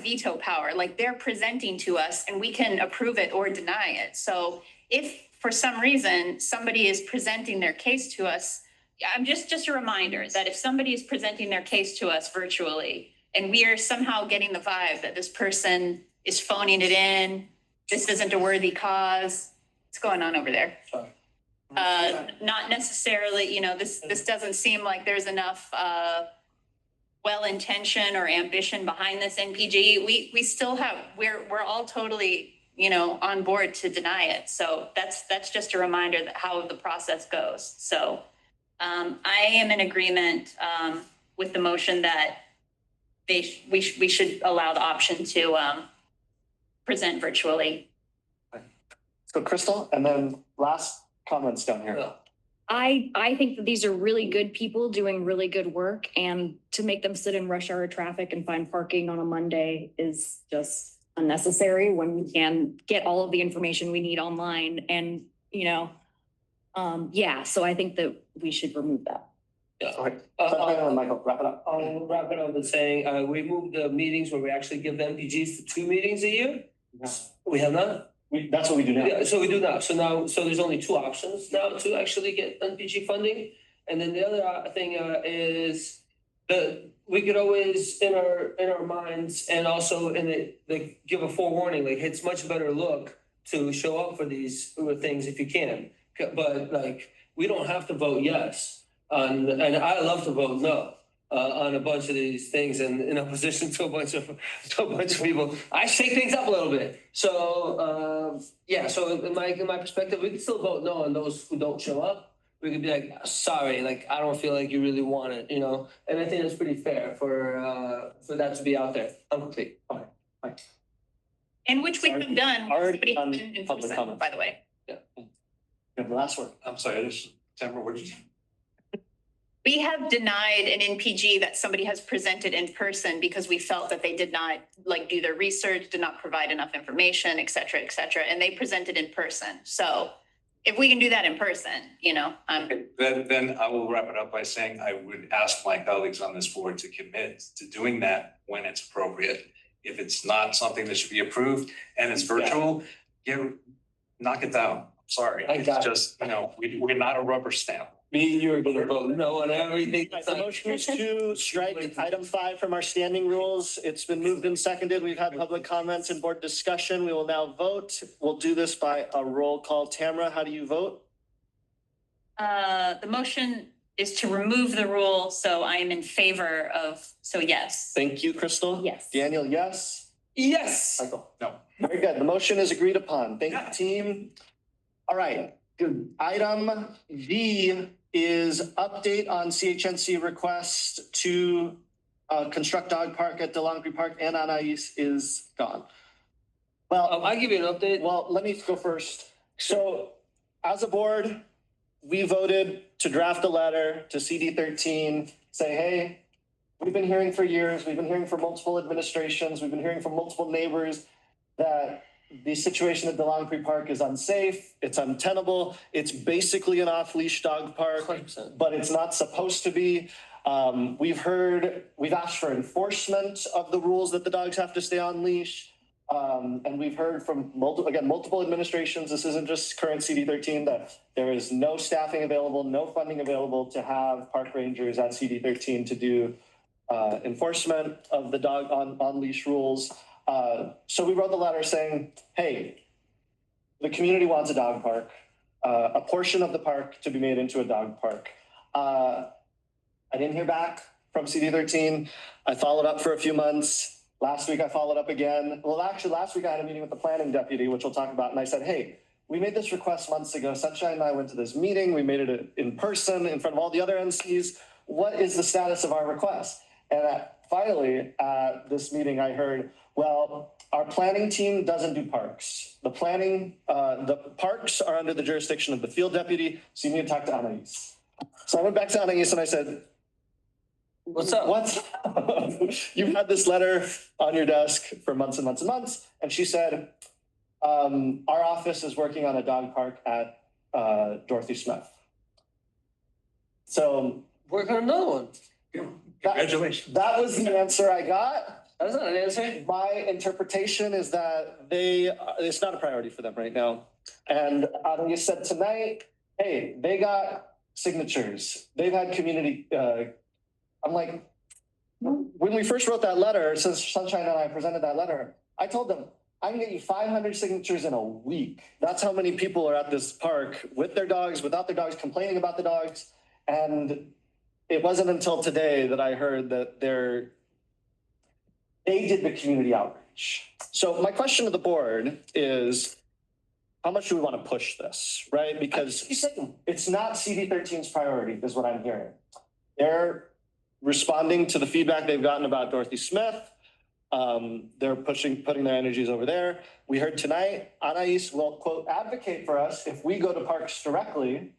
veto power. Like, they're presenting to us and we can approve it or deny it. So if for some reason somebody is presenting their case to us, I'm just a reminder that if somebody is presenting their case to us virtually and we are somehow getting the vibe that this person is phoning it in, this isn't a worthy cause, what's going on over there? Sorry. Not necessarily, this doesn't seem like there's enough well-intention or ambition behind this NPG. We still have, we're all totally, on board to deny it. So that's just a reminder that how the process goes. So I am in agreement with the motion that we should allow the option to present virtually. So Crystal, and then last comments down here. I think that these are really good people doing really good work, and to make them sit in rush hour traffic and find parking on a Monday is just unnecessary when we can get all of the information we need online. And, so I think that we should remove that. Yeah. Okay. Michael, wrap it up. I'll wrap it up with saying, we moved the meetings where we actually give the MPGs to 2 meetings a year. We have not? That's what we do now. Yeah, so we do now. So there's only 2 options now to actually get NPG funding. And then the other thing is we could always in our minds and also give a forewarning, like it's much better look to show up for these things if you can. But like we don't have to vote yes and I love to vote no. On a bunch of these things and in opposition to a bunch of people, I shake things up a little bit. So so in my perspective, we can still vote no on those who don't show up. We could be like, sorry, like I don't feel like you really want it, you know. And I think that's pretty fair for that to be out there. I'm complete. Okay. And which we have done. Already but on it's been in public person, comment. by the way. You have the last word. I'm sorry, Tamara, what did you? We have denied an NPG that somebody has presented in person because we felt that they did not like do their research, did not provide enough information, et cetera, and they presented in person. So if we can do that in person, you know, Then I will wrap it up by saying I would ask my colleagues on this board to commit to doing that when it's appropriate. If it's not something that should be approved and it's virtual, knock it down. Sorry, it's just, you know, we're not a rubber stamp. Me and you are gonna vote no on everything. The motion is to strike item 5 from our standing rules. It's been moved and seconded. We've had public comments and board discussion. We will now vote. We'll do this by a roll call. Tamara, how do you vote? the motion is to remove the rule, so I am in favor of, so yes. Thank you, Crystal. Yes. Daniel, yes. Yes. Michael? No. Very good. The motion is agreed upon. Thank you, team. All right. Good. Item D is update on CHNC request to construct dog park at DeLongre Park and Anais is gone. Well, I'll give you an update. well, let me go first. So as a board, we voted to draft a letter to CD 13, say, hey, we've been hearing for years, we've been hearing from multiple administrations, we've been hearing from multiple neighbors that the situation at DeLongre Park is unsafe, it's untenable, it's basically an off-leash dog park, 100%. but it's not supposed to be. We've asked for enforcement of the rules that the dogs have to stay on leash. And we've heard from multiple administrations, this isn't just current CD 13, that there is no staffing available, no funding available to have park rangers at CD 13 to do enforcement of the dog on leash rules. So we wrote the letter saying, hey, the community wants a dog park, a portion of the park to be made into a dog park. I didn't hear back from CD 13. I followed up for a few months. Last week I followed up again. Well, actually last week I had a meeting with the planning deputy, which we'll talk about. And I said, hey, we made this request months ago. Sunshine and I went to this meeting. We made it in person in front of all the other NCs. What is the status of our request? And finally, at this meeting, I heard, well, our planning team doesn't do parks. The parks are under the jurisdiction of the field deputy, so you need to talk to Anais. So I went back to Anais and I said, What's up? what's up? You've had this letter on your desk for months and months and months. And she said, our office is working on a dog park at Dorothy Smith. So Work on another one. Congratulations. that was the answer I got. That's not an answer. My interpretation is that it's not a priority for them right now. And you said tonight, hey, they got signatures. They've had community, I'm like, when we first wrote that letter, since Sunshine and I presented that letter, I told them, I can get you 500 signatures in a week. That's how many people are at this park with their dogs, without their dogs, complaining about the dogs. And it wasn't until today that I heard that they did the community outreach. So my question to the board is, how much do we want to push this, right? Because it's not CD 13's priority, is what I'm hearing. They're responding to the feedback they've gotten about Dorothy Smith. They're putting their energies over there. We heard tonight, Anais will, quote, advocate for us if we go to parks directly,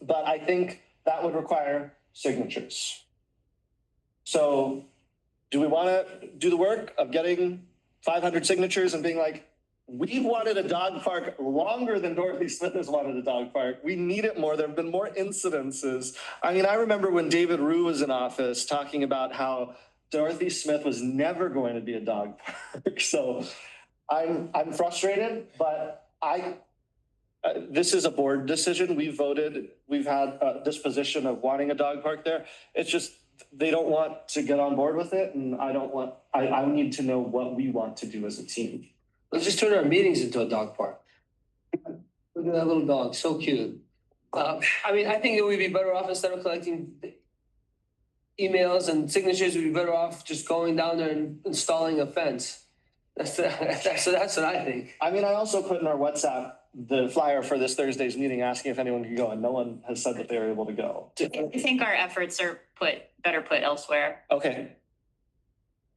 but I think that would require signatures. So do we want to do the work of getting 500 signatures and being like, We've wanted a dog park longer than Dorothy Smith has wanted a dog park. We need it more. There have been more incidences. I mean, I remember when David Rue was in office talking about how Dorothy Smith was never going to be a dog park. So I'm frustrated, but this is a board decision. We voted, we've had a disposition of wanting a dog park there. It's just, they don't want to get on board with it. And I need to know what we want to do as a team. Let's just turn our meetings into a dog park. Look at that little dog, so cute. I mean, I think it would be better off instead of collecting emails and signatures, we'd be better off just going down there and installing a fence. That's what I think. I mean, I also put in our WhatsApp the flyer for this Thursday's meeting asking if anyone could go, and no one has said that they were able to go. I think our efforts are better put elsewhere. Okay.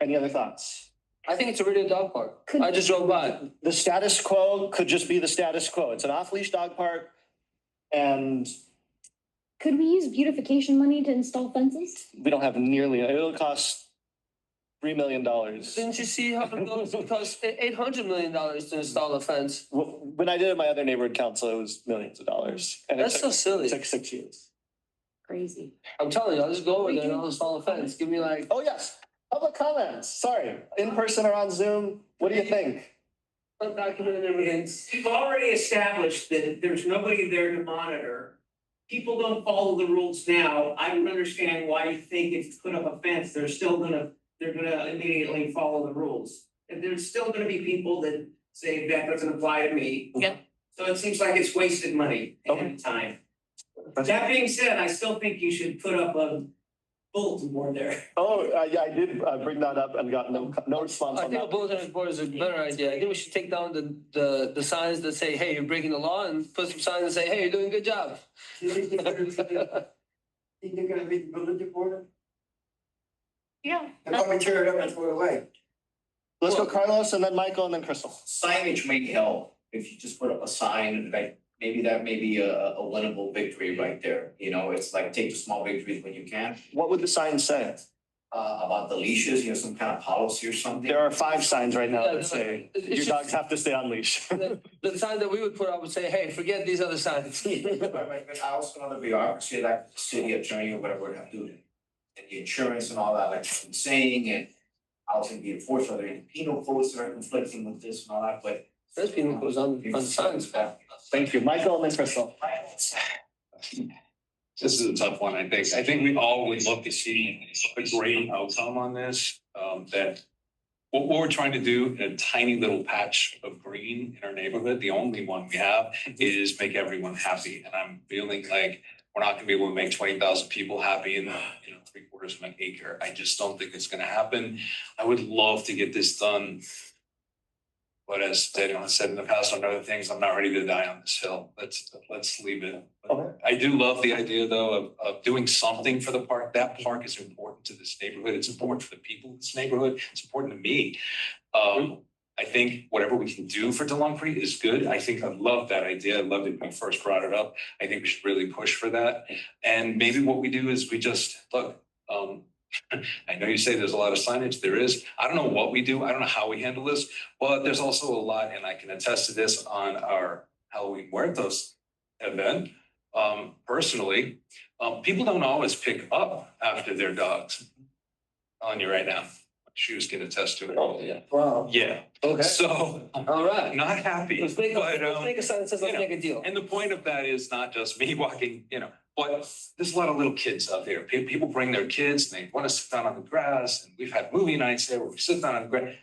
Any other thoughts? I think it's a really dog park. I just drove by. The status quo could just be the status quo. It's an off-leash dog park, and Could we use beautification money to install fences? we don't have nearly, it'll cost $3 million. Didn't you see how it costs $800 million to install a fence? When I did it in my other neighborhood council, it was millions of dollars. And That's so silly. It took 6 years. Crazy. I'm telling you, I'll just go over there and I'll install a fence. Give me like. Oh, yes. Public comments. Sorry. In person or on Zoom. What do you think? Undocumented immigrants. We've already established that there's nobody there to monitor. People don't follow the rules now. I don't understand why you think if you put up a fence, they're gonna immediately follow the rules. And there's still gonna be people that say that doesn't apply to me. Yeah. So it seems like it's wasted money and time. That being said, I still think you should put up a bulletin board there. Oh, yeah, I did bring that up and got no response I on think a that. bulletin board is a better idea. I think we should take down the signs that say, hey, you're breaking the law, and put some signs that say, hey, you're doing a good job. You think they're gonna be the bulletin board? Yeah. They'll probably tear it up and throw it away. Let's go Carlos and then Michael and then Crystal. Signage may help if you just put up a sign, like maybe that may be a winnable victory right there. You know, it's like take the small victories when you can. What would the sign say? About the leashes, you know, some kind of policy or something. There are 5 signs right now Yeah, that say it's your just- dogs have to stay on leash. The sign that we would put up would say, hey, forget these other signs. Right, but I also know the bureaucracy, like the city attorney or whatever would have to do it. And the insurance and all that, like I'm saying, and how it's gonna be enforced, are there any penal codes that are conflicting with this and all that, but. There's penal codes on the signs. Thank you. Michael and then Crystal. This is a tough one, I think. I think we all would love to see a great outcome on this, that what we're trying to do in a tiny little patch of green in our neighborhood, the only one we have, is make everyone happy. And I'm feeling like we're not gonna be able to make 20,000 people happy in, 3/4 of an acre. I just don't think it's gonna happen. I would love to get this done. But as Daniel has said in the past on other things, I'm not ready to die on this hill. Let's leave it. Okay. I do love the idea though of doing something for the park. That park is important to this neighborhood. It's important for the people in this neighborhood. It's important to me. I think whatever we can do for DeLongpre is good. I think I love that idea. I loved it when we first brought it up. I think we should really push for that. And maybe what we do is we just look, I know you say there's a lot of signage. There is. I don't know what we do. I don't know how we handle this, but there's also a lot, and I can attest to this on our Halloween Muertos event. Personally, people don't always pick up after their dogs. I'm telling you right now, shoes can attest to it. Oh, yeah. Wow. Yeah. Okay. So All right. not happy. Let's make but, a sign that says, let's make a deal. and the point of that is not just me walking, but there's a lot of little kids out there. People bring their kids and they want to sit down on the grass. And we've had movie nights there where we sit down on the grass.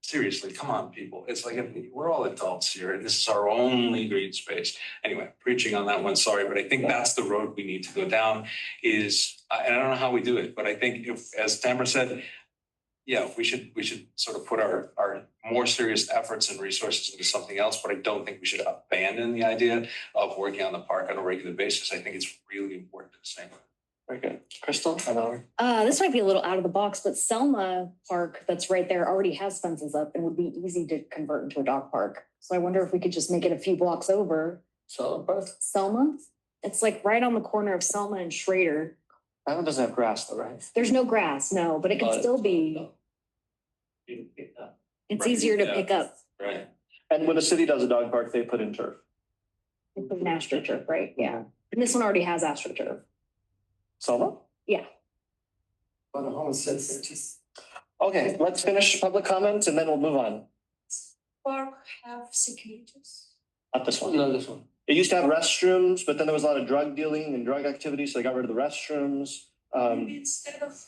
Seriously, come on, people. It's like we're all adults here and this is our only green space. Anyway, preaching on that one, sorry, but I think that's the road we need to go down and I don't know how we do it, but I think if, as Tamara said, yeah, we should sort of put our more serious efforts and resources into something else, but I don't think we should abandon the idea of working on the park on a regular basis. I think it's really important to the same. Very good. Crystal, another. This might be a little out of the box, but Selma Park that's right there already has fences up and would be easy to convert into a dog park. So I wonder if we could just make it a few blocks over. Selma? It's like right on the corner of Selma and Schrader. That one doesn't have grass though, right? There's no grass, no, but it can still be, it's easier to pick up. Right. And when a city does a dog park, they put in turf. It's an astroturf, right? Yeah. And this one already has astroturf. Selma? Yeah. On the home says just. Okay, let's finish public comments and then we'll move on. Park have securities. Not this one. No, this one. It used to have restrooms, but then there was a lot of drug dealing and drug activity, so they got rid of the restrooms. Maybe instead of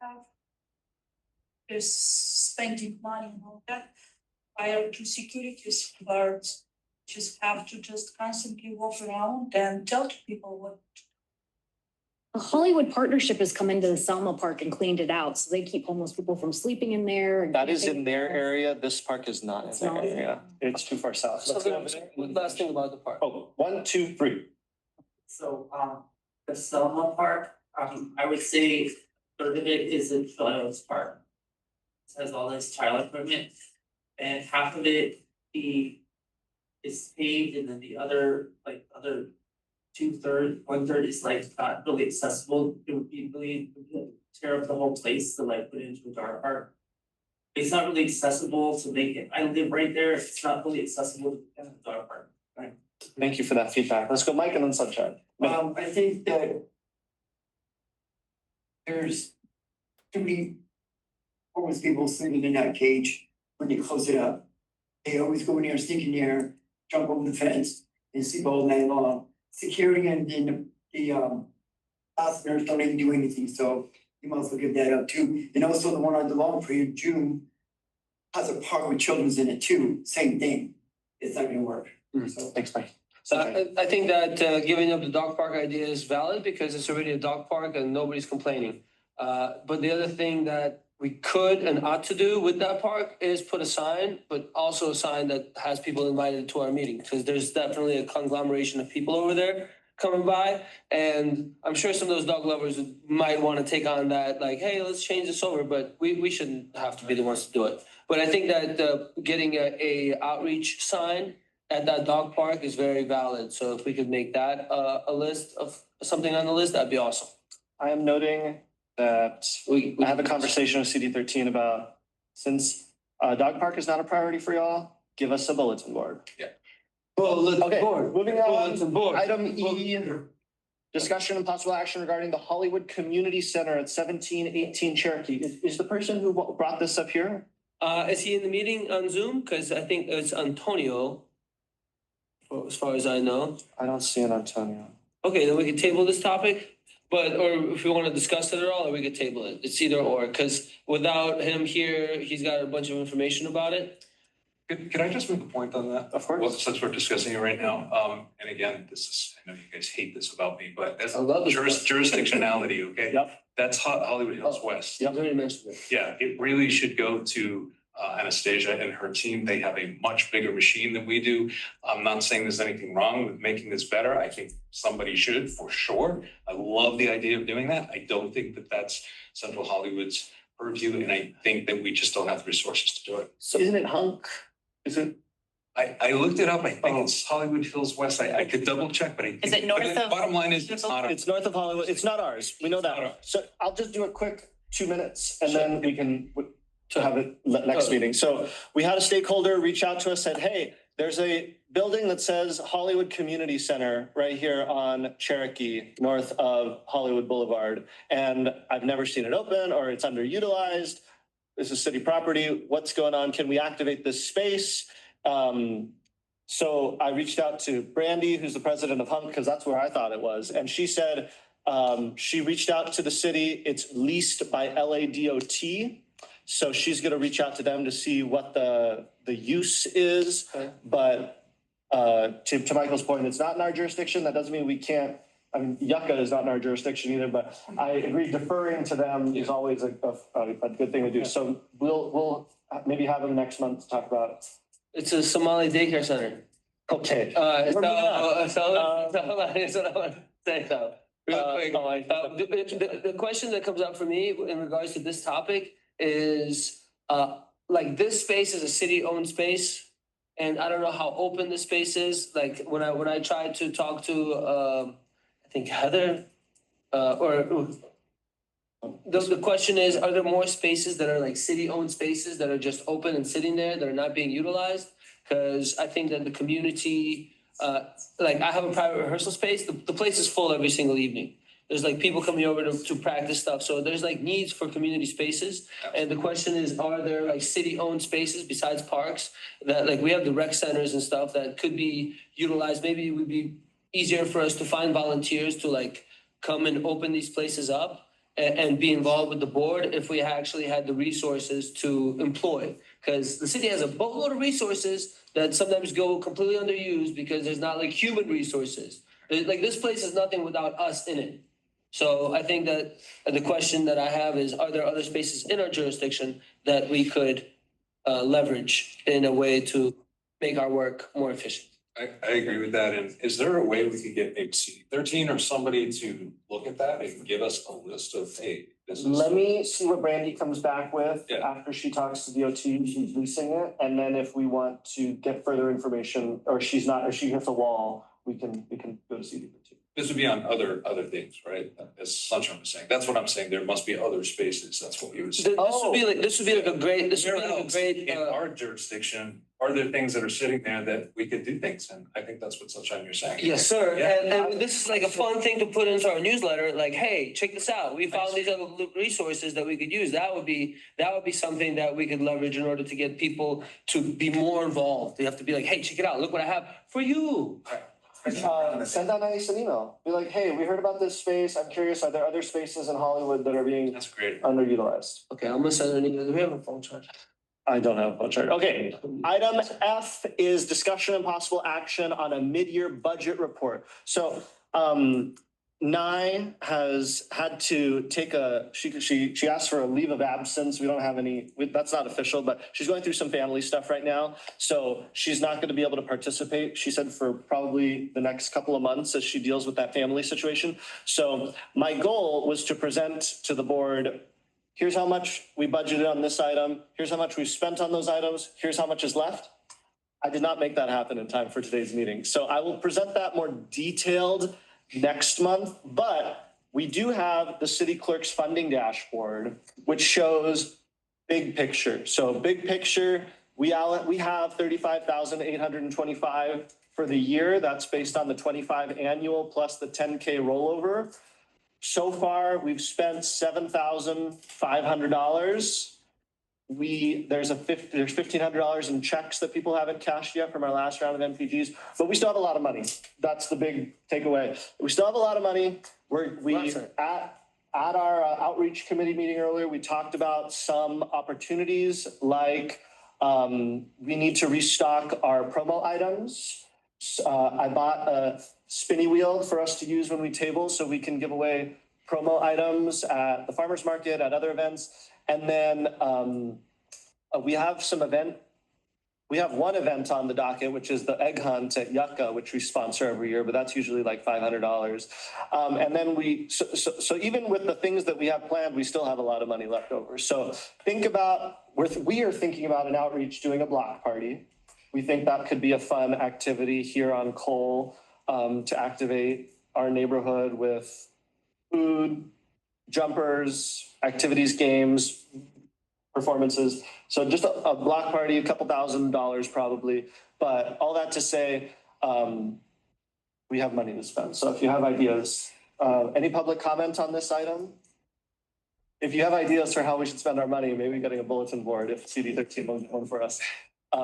have just spending money and all that, hire two security guards, just have to just constantly walk around and tell to people what. The Hollywood Partnership has come into the Selma Park and cleaned it out, so they keep homeless people from sleeping in there. That is in their area. This park is not in It's their not. area. It's too far south. So Let's go over there. the last thing about the park. Oh, 1, 2, 3. So, the Selma Park, I would say third of it is in Philadelphia Park. It has all this child equipment, and half of it, is paved, and then the other, like, other 2/3, 1/3 is like not really accessible. It would be really tear up the whole place to like put it into a dog park. It's not really accessible to make it, I live right there, it's not really accessible to get a dog park. Thank you for that feedback. Let's go Mike and then Sunshine. I think that there's too many homeless people sleeping in that cage when you close it up. They always go in there, sneak in there, jump over the fence and sleep all night long. Security and then the fasteners don't even do anything, so you must look at that up too. And also the one on the Long Tree in June has a park with children's in it too, same thing. It's not gonna work, so. Thanks, Mike. So Sunshine. I think that giving up the dog park idea is valid because it's already a dog park and nobody's complaining. But the other thing that we could and ought to do with that park is put a sign, but also a sign that has people invited to our meeting. Because there's definitely a conglomeration of people over there coming by. And I'm sure some of those dog lovers might want to take on that, like, hey, let's change this over, but we shouldn't have to be the ones to do it. But I think that getting a outreach sign at that dog park is very valid. So if we could make that a list of something on the list, that'd be awesome. I am noting that I have a conversation with CD13 about, since dog park is not a priority for y'all, give us a bulletin board. Yeah. Bulletin Okay, board. moving on. Bulletin board. Item E, discussion and possible action regarding the Hollywood Community Center at 1718 Cherokee. Is the person who brought this up here? Is he in the meeting on Zoom? Because I think it's Antonio, as far as I know. I don't see an Antonio. Okay, then we can table this topic. But, or if we want to discuss it at all, or we could table it. It's either or, because without him here, he's got a bunch of information about it. Could I just make a point on that? Of course. Well, since we're discussing it right now, and again, this is, I know you guys hate this about me, but that's I love this. jurisdictionality, okay? Yep. That's Hollywood Hills West. You already mentioned it. Yeah, it really should go to Anastasia and her team. They have a much bigger machine than we do. I'm not saying there's anything wrong with making this better. I think somebody should, for sure. I love the idea of doing that. I don't think that that's Central Hollywood's purview, and I think that we just don't have the resources to do it. So isn't it Hunk? Is it? I looked it up. I think it's Hollywood Hills West. I could double check, but I think. Is it north but the of- Bottom line is, it's not. It's north of Hollywood. It's not ours. We know It's not that. ours. So I'll just do a quick 2 minutes and then we can to have it next meeting. So we had a stakeholder reach out to us, said, hey, there's a building that says Hollywood Community Center right here on Cherokee, north of Hollywood Boulevard. And I've never seen it open or it's underutilized. This is city property. What's going on? Can we activate this space? So I reached out to Brandy, who's the president of Hunk, because that's where I thought it was. And she said she reached out to the city. It's leased by LADOT. So she's going to reach out to them to see what the use is. Okay. But to Michael's point, it's not in our jurisdiction. That doesn't mean we can't. I mean, Yucca is not in our jurisdiction either, but I agree deferring to them is always a good thing to do. So we'll maybe have them next month to talk about it. It's a Somali daycare center. Okay. So We're moving on. that's what I want to say though. Real quick. The question that comes up for me in regards to this topic is, like, this space is a city-owned space, and I don't know how open the space is. Like, when I tried to talk to, I think Heather, or The question is, are there more spaces that are like city-owned spaces that are just open and sitting there that are not being utilized? Cause I think that the community, like I have a private rehearsal space, the place is full every single evening. There's like people coming over to practice stuff, so there's like needs for community spaces. And the question is, are there like city-owned spaces besides parks that like we have the rec centers and stuff that could be utilized? Maybe it would be easier for us to find volunteers to like come and open these places up and be involved with the board if we actually had the resources to employ. Because the city has a boatload of resources that sometimes go completely underused because there's not like human resources. Like this place is nothing without us in it. So I think that the question that I have is, are there other spaces in our jurisdiction that we could leverage in a way to make our work more efficient? I agree with that. And is there a way we could get maybe CD13 or somebody to look at that and give us a list of, hey, this is. Let me see what Brandy comes back with Yeah. after she talks to DOT, she's leasing it. And then if we want to get further information, or she hits a wall, we can go to CD13. This would be on other things, right? As Sunshine was saying, that's what I'm saying. There must be other spaces. That's what we would say. This would be like a great, Where else in our jurisdiction, are there things that are sitting there that we could do things in? I think that's what Sunshine you're saying. Yes, sir. Yeah. And this is like a fun thing to put into our newsletter, like, hey, check this out. We found these other resources that we could use. That would be something that we could leverage in order to get people to be more involved. They have to be like, hey, check it out. Look what I have for you. Send that nice an email. Be like, hey, we heard about this space. I'm curious, are there other spaces in Hollywood that are being That's great. underutilized? Okay, I'm gonna send her an email. Do we have a phone charge? I don't have a phone charge. Okay, item F is discussion and possible action on a mid-year budget report. So, Nye has had to take she asked for a leave of absence. We don't have any, that's not official, but she's going through some family stuff right now. So she's not going to be able to participate, she said, for probably the next couple of months as she deals with that family situation. So my goal was to present to the board, here's how much we budgeted on this item, here's how much we've spent on those items, here's how much is left. I did not make that happen in time for today's meeting. So I will present that more detailed next month, but we do have the city clerk's funding dashboard, which shows big picture. So big picture, we have 35,825 for the year. That's based on the 25 annual plus the 10K rollover. So far, we've spent $7,500. There's $1,500 in checks that people haven't cashed yet from our last round of MPGs, but we still have a lot of money. That's the big takeaway. We still have a lot of money. At our outreach committee meeting earlier, we talked about some opportunities like we need to restock our promo items. I bought a spinny wheel for us to use when we table so we can give away promo items at the farmer's market, at other events. And then we have one event on the docket, which is the egg hunt at Yucca, which we sponsor every year, but that's usually like $500. And then so even with the things that we have planned, we still have a lot of money left over. So we are thinking about an outreach, doing a block party. We think that could be a fun activity here on Cole to activate our neighborhood with food, jumpers, activities, games, performances. So just a block party, a couple $1,000 probably. But all that to say, we have money to spend. So if you have ideas, any public comment on this item? If you have ideas for how we should spend our money, maybe getting a bulletin board if CD13 won't one for us. That's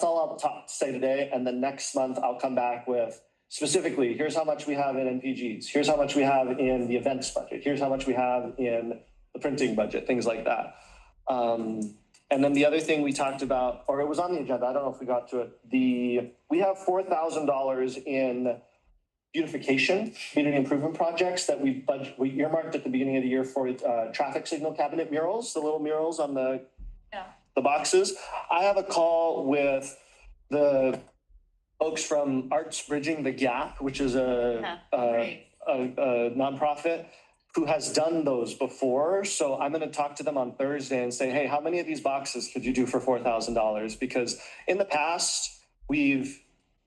all I'll say today. And then next month I'll come back with specifically, here's how much we have in NPGs. Here's how much we have in the events budget. Here's how much we have in the printing budget, things like that. And then the other thing we talked about, or it was on the agenda, I don't know if we got to it. We have $4,000 in beautification, community improvement projects that we earmarked at the beginning of the year for traffic signal cabinet murals, the little murals on the boxes. I have a call with the folks from Arts Bridging the Gap, which is a nonprofit who has done those before. So I'm going to talk to them on Thursday and say, hey, how many of these boxes could you do for $4,000? Because in the past, we've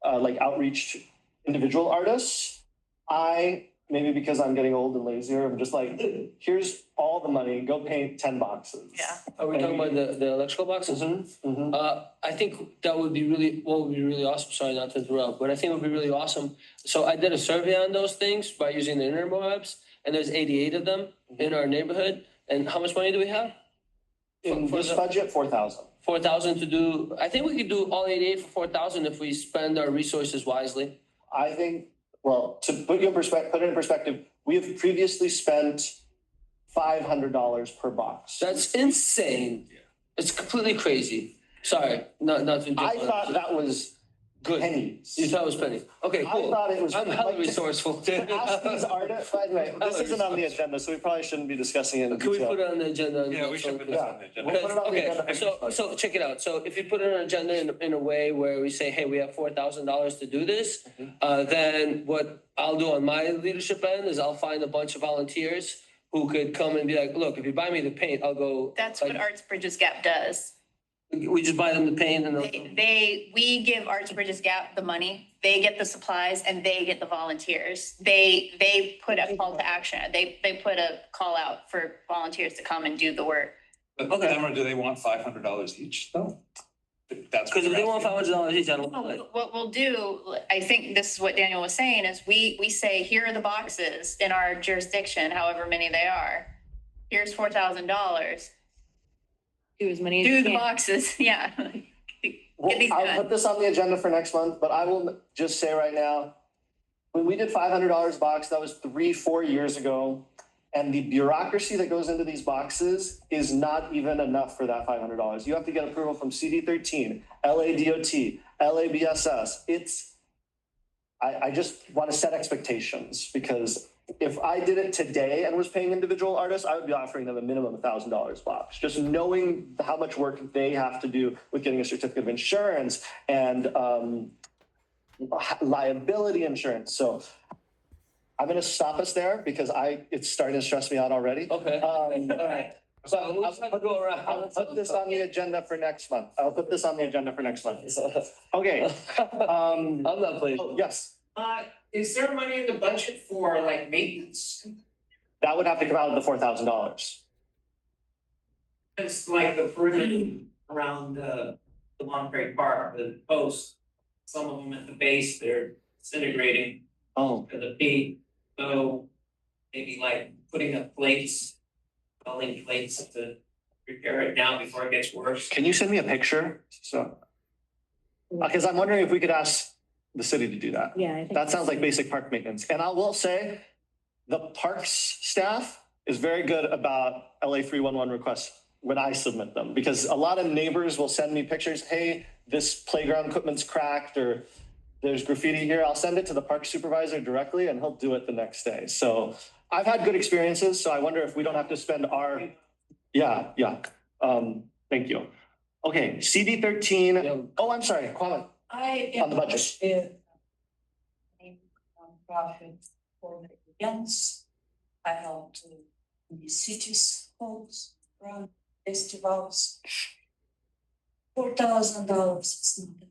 outreached individual artists. I maybe because I'm getting old and lazier, I'm just like, here's all the money, go paint 10 boxes. Yeah. Are we talking about the electrical boxes? I think that would be really, what would be really awesome, sorry not to interrupt, but I think it would be really awesome. So I did a survey on those things by using the interwebs, and there's 88 of them in our neighborhood. And how much money do we have? In this budget, 4,000. 4,000 to do, I think we could do all 88 for 4,000 if we spend our resources wisely. I think, well, to put it in perspective, we have previously spent $500 per box. That's insane. It's completely crazy. Sorry, not to. I thought that was good. Pennies. You thought it was penny. Okay, cool. I thought it was. I'm hella resourceful. Ask these artists, by the way, this isn't on the agenda, so we probably shouldn't be discussing it in Can we detail. put it on the agenda? Yeah, we should put this on the agenda. We'll put it on the Okay, agenda. so check it out. So if you put it on an agenda in a way where we say, hey, we have $4,000 to do this, then what I'll do on my leadership end is I'll find a bunch of volunteers who could come and be like, look, if you buy me the paint, I'll go. That's what Arts Bridges Gap does. We just buy them the paint and We give Arts Bridges Gap the money, they get the supplies, and they get the volunteers. They put a call to action, they put a call out for volunteers to come and do the work. But Emma, do they want $500 each though? That's because if they want $500 each, I don't. What we'll do, I think this is what Daniel was saying, is we say, here are the boxes in our jurisdiction, however many they are. Here's $4,000. Do as many as you Do the can. boxes, yeah. Well, Get these I'll done. put this on the agenda for next month, but I will just say right now, when we did $500 box, that was 3-4 years ago. And the bureaucracy that goes into these boxes is not even enough for that $500. You have to get approval from CD13, LADOT, LABSS. I just want to set expectations, because if I did it today and was paying individual artists, I would be offering them a minimum $1,000 box. Just knowing how much work they have to do with getting a certificate of insurance and liability insurance. So I'm going to stop us there because it's starting to stress me out already. Okay. All right. So I'll put this on the agenda for next month. Okay. I'm not playing. Oh, yes. Is there money in the budget for like maintenance? That would have to come out of the $4,000. It's like the perimeter around the Montgomery Park, the posts, some of them at the base, they're disintegrating. Oh. To the peak, so maybe like putting up plates, welding plates to repair it now before it gets worse. Can you send me a picture? So, because I'm wondering if we could ask the city to do that. Yeah, I think That sounds like basic park maintenance. And I will say, the parks staff is very good about LA 311 requests when I submit them, because a lot of neighbors will send me pictures. Hey, this playground equipment's cracked, or there's graffiti here. I'll send it to the park supervisor directly and he'll do it the next day. So I've had good experiences. So I wonder if we don't have to spend our, yeah. Thank you. Okay, CD13. Oh, I'm sorry, Kwame. I On the am budget. a nonprofit for the events. I help to the cities, homes, run festivals. $4,000 is not enough.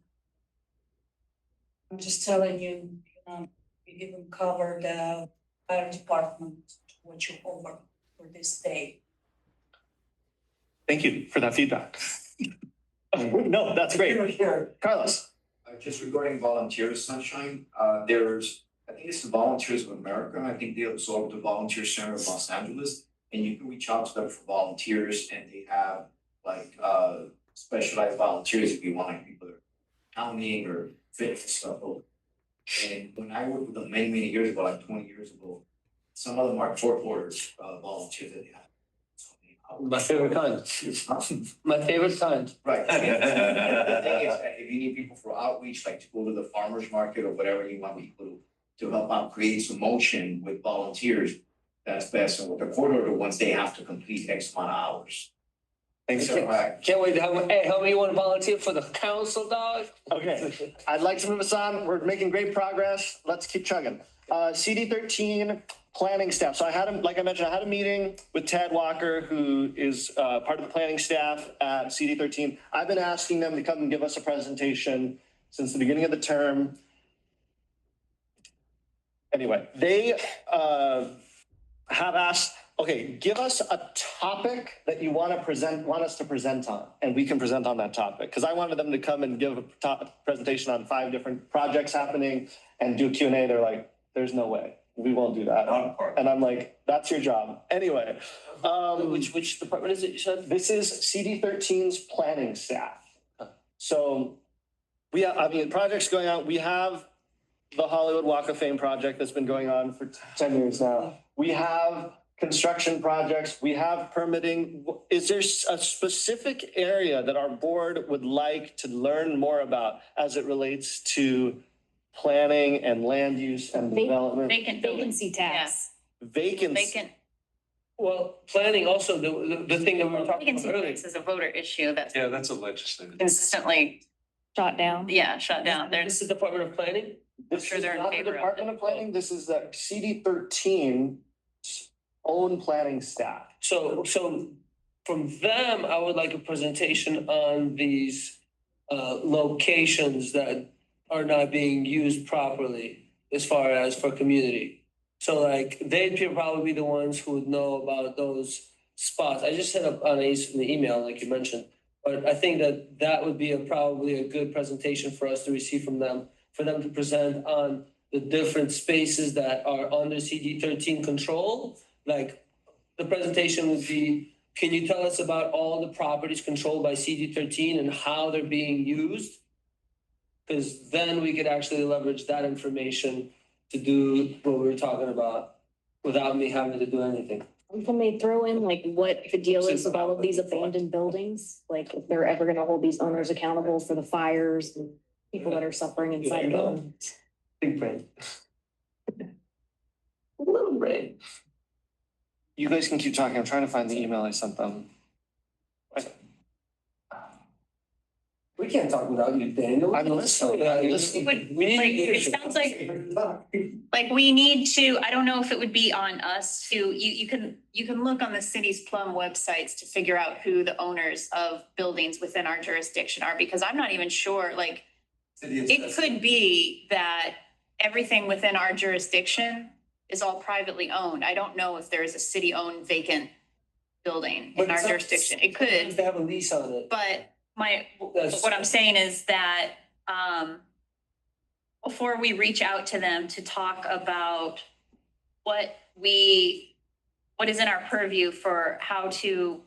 I'm just telling you, we even cover the fire department, what you over for this day. Thank you for that feedback. No, that's great. Carlos. Just regarding volunteers, Sunshine, I think it's the Volunteers of America. I think they absorbed the Volunteer Center of Los Angeles. And you can reach out to them for volunteers, and they have like specialized volunteers if you want, like people that are counting or fitness stuff. And when I worked with them many years ago, like 20 years ago, some of them are court orders, volunteers that they have. My favorite kind. My favorite kind. Right. The thing is, if you need people for outreach, like to go to the farmer's market or whatever you want people to help out create some motion with volunteers, that's best. And with the court order, once they have to complete X amount of hours. Thanks, So, Can't wait to have, hey, how many you want to volunteer for the council, dog? Okay, I'd like to move us on. We're making great progress. Let's keep chugging. CD13 planning staff. So like I mentioned, I had a meeting with Ted Walker, who is part of the planning staff at CD13. I've been asking them to come and give us a presentation since the beginning of the term. anyway, they have asked, okay, give us a topic that you want us to present on, and we can present on that topic. Because I wanted them to come and give a presentation on 5 different projects happening and do Q&A. They're like, there's no way, we won't do that. And I'm like, that's your job. Anyway. Which department is it, you said? This is CD13's planning staff. So projects going on. We have the Hollywood Walk of Fame project that's been going on for 10 years now. We have construction projects, we have permitting. Is there a specific area that our board would like to learn more about as it relates to planning and land use and development? Vacancy tax. Vacant. Well, planning also, the thing that we were talking about Vacancy earlier. tax is a voter issue that's Yeah, that's a legislative. consistently, Shot down. shut down. This is Department of Planning? This sure is they're in not the favor of Department of Planning, this is the CD13 own planning staff. So from them, I would like a presentation on these locations that are not being used properly as far as for community. So like, they'd probably be the ones who would know about those spots. I just hit up on Ace in the email, like you mentioned, but I think that would be probably a good presentation for us to receive from them, for them to present on the different spaces that are under CD13 control. Like, the presentation would be, can you tell us about all the properties controlled by CD13 and how they're being used? Because then we could actually leverage that information to do what we were talking about without me having to do anything. Can they throw in like what the deal is with all of these abandoned buildings? Like if they're ever gonna hold these owners accountable for the fires and people that are suffering inside them? Big brain. Little brain. You guys can keep talking. I'm trying to find the email I sent them. We can't talk without you, Daniel. I'm listening. I'm listening. It sounds like we need to, I don't know if it would be on us to, you can look on the city's Plum websites to figure out who the owners of buildings within our jurisdiction are, because I'm not even sure, like, it could be that everything within our jurisdiction is all privately owned. I don't know if there is a city-owned vacant building in our jurisdiction. It could. They have a lease on it. But what I'm saying is that, before we reach out to them to talk about what is in our purview for how to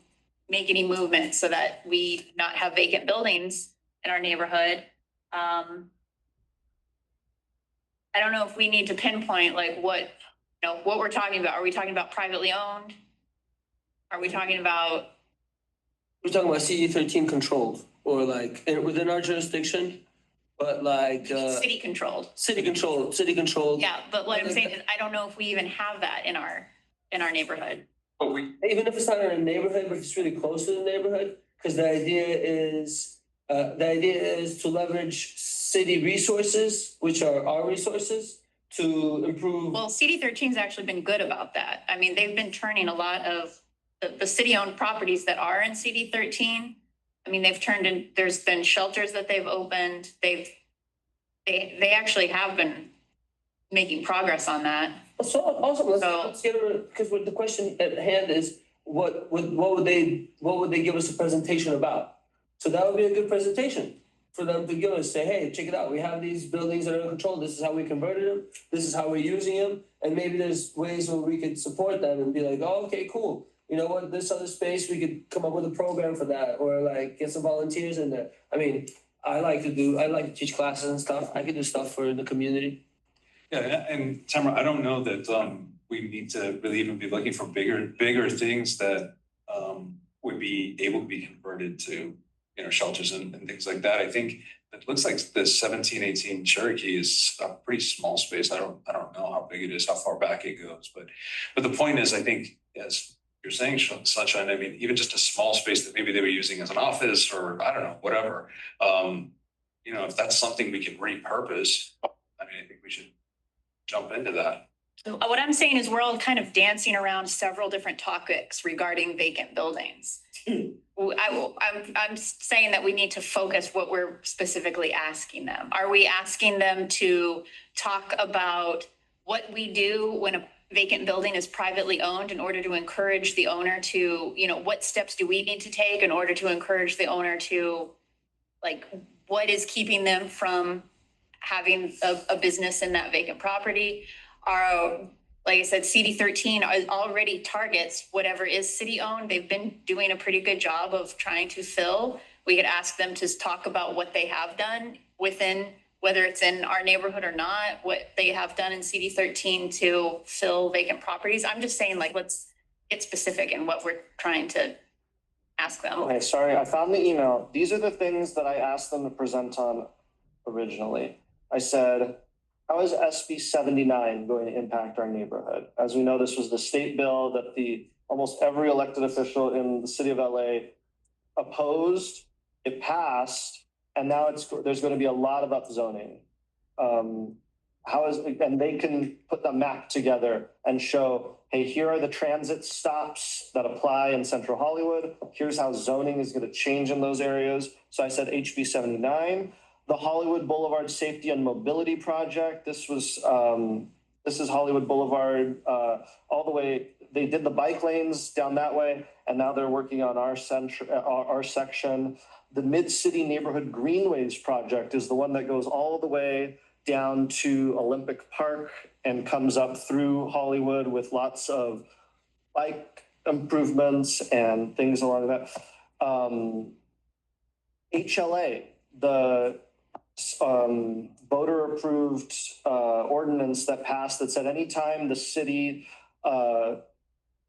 make any movement so that we not have vacant buildings in our neighborhood. I don't know if we need to pinpoint like what we're talking about. Are we talking about privately owned? Are we talking about? We're talking about CD13 controlled, or like within our jurisdiction, but like City controlled. City controlled. Yeah, but what I'm saying is I don't know if we even have that in our neighborhood. But Even if it's not in a neighborhood, but it's really close to the neighborhood, because the idea is to leverage city resources, which are our resources, to improve. Well, CD13's actually been good about that. I mean, they've been turning a lot of the city-owned properties that are in CD13. I mean, they've turned in, there's been shelters that they've opened. They actually have been making progress on that. So also let's get because the question at hand is what would they give us a presentation about? So that would be a good presentation for them to give us, say, hey, check it out. We have these buildings that are in control. This is how we converted them. This is how we're using them. And maybe there's ways where we could support them and be like, oh, okay, cool. You know what, this other space, we could come up with a program for that, or like get some volunteers in there. I mean, I like to teach classes and stuff. I could do stuff for the community. Yeah, and Tamara, I don't know that we need to really even be looking for bigger things that would be able to be converted to, shelters and things like that. I think it looks like the 1718 Cherokee is a pretty small space. I don't know how big it is, how far back it goes, but the point is, I think, as you're saying, Sunshine, I mean, even just a small space that maybe they were using as an office or I don't know, whatever. If that's something we can repurpose, I mean, I think we should jump into that. So what I'm saying is we're all kind of dancing around several different topics regarding vacant buildings. I'm saying that we need to focus what we're specifically asking them. Are we asking them to talk about what we do when a vacant building is privately owned in order to encourage the owner to, what steps do we need to take in order to encourage the owner to, like, what is keeping them from having a business in that vacant property? Like I said, CD13 already targets whatever is city-owned. They've been doing a pretty good job of trying to fill. We could ask them to talk about what they have done within, whether it's in our neighborhood or not, what they have done in CD13 to fill vacant properties. I'm just saying, like, let's get specific in what we're trying to ask them. Okay, sorry, I found the email. These are the things that I asked them to present on originally. I said, how is SB 79 going to impact our neighborhood? As we know, this was the state bill that almost every elected official in the city of LA opposed. It passed, and now there's going to be a lot of upzoning. And they can put the map together and show, hey, here are the transit stops that apply in Central Hollywood. Here's how zoning is going to change in those areas. So I said HB 79. The Hollywood Boulevard Safety and Mobility Project. This is Hollywood Boulevard all the way. They did the bike lanes down that way, and now they're working on our section. The Mid-City Neighborhood Greenways Project is the one that goes all the way down to Olympic Park and comes up through Hollywood with lots of bike improvements and things along that. HLA, the voter approved ordinance that passed that said anytime the city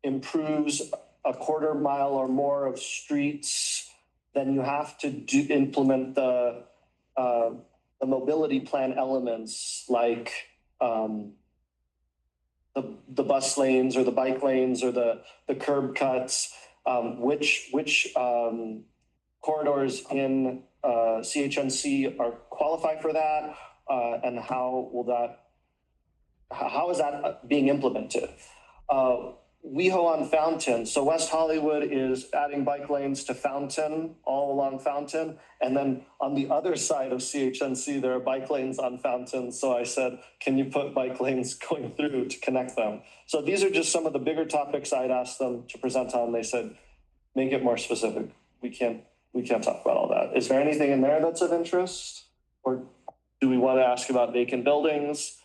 improves a quarter mile or more of streets, then you have to implement the mobility plan elements like the bus lanes or the bike lanes or the curb cuts, which corridors in CHNC are qualify for that, and how is that being implemented? WeHo on Fountain. So West Hollywood is adding bike lanes to Fountain, all along Fountain. And then on the other side of CHNC, there are bike lanes on Fountain. So I said, can you put bike lanes going through to connect them? So these are just some of the bigger topics I'd asked them to present on. They said, make it more specific. We can't talk about all that. Is there anything in there that's of interest? Or do we want to ask about vacant buildings?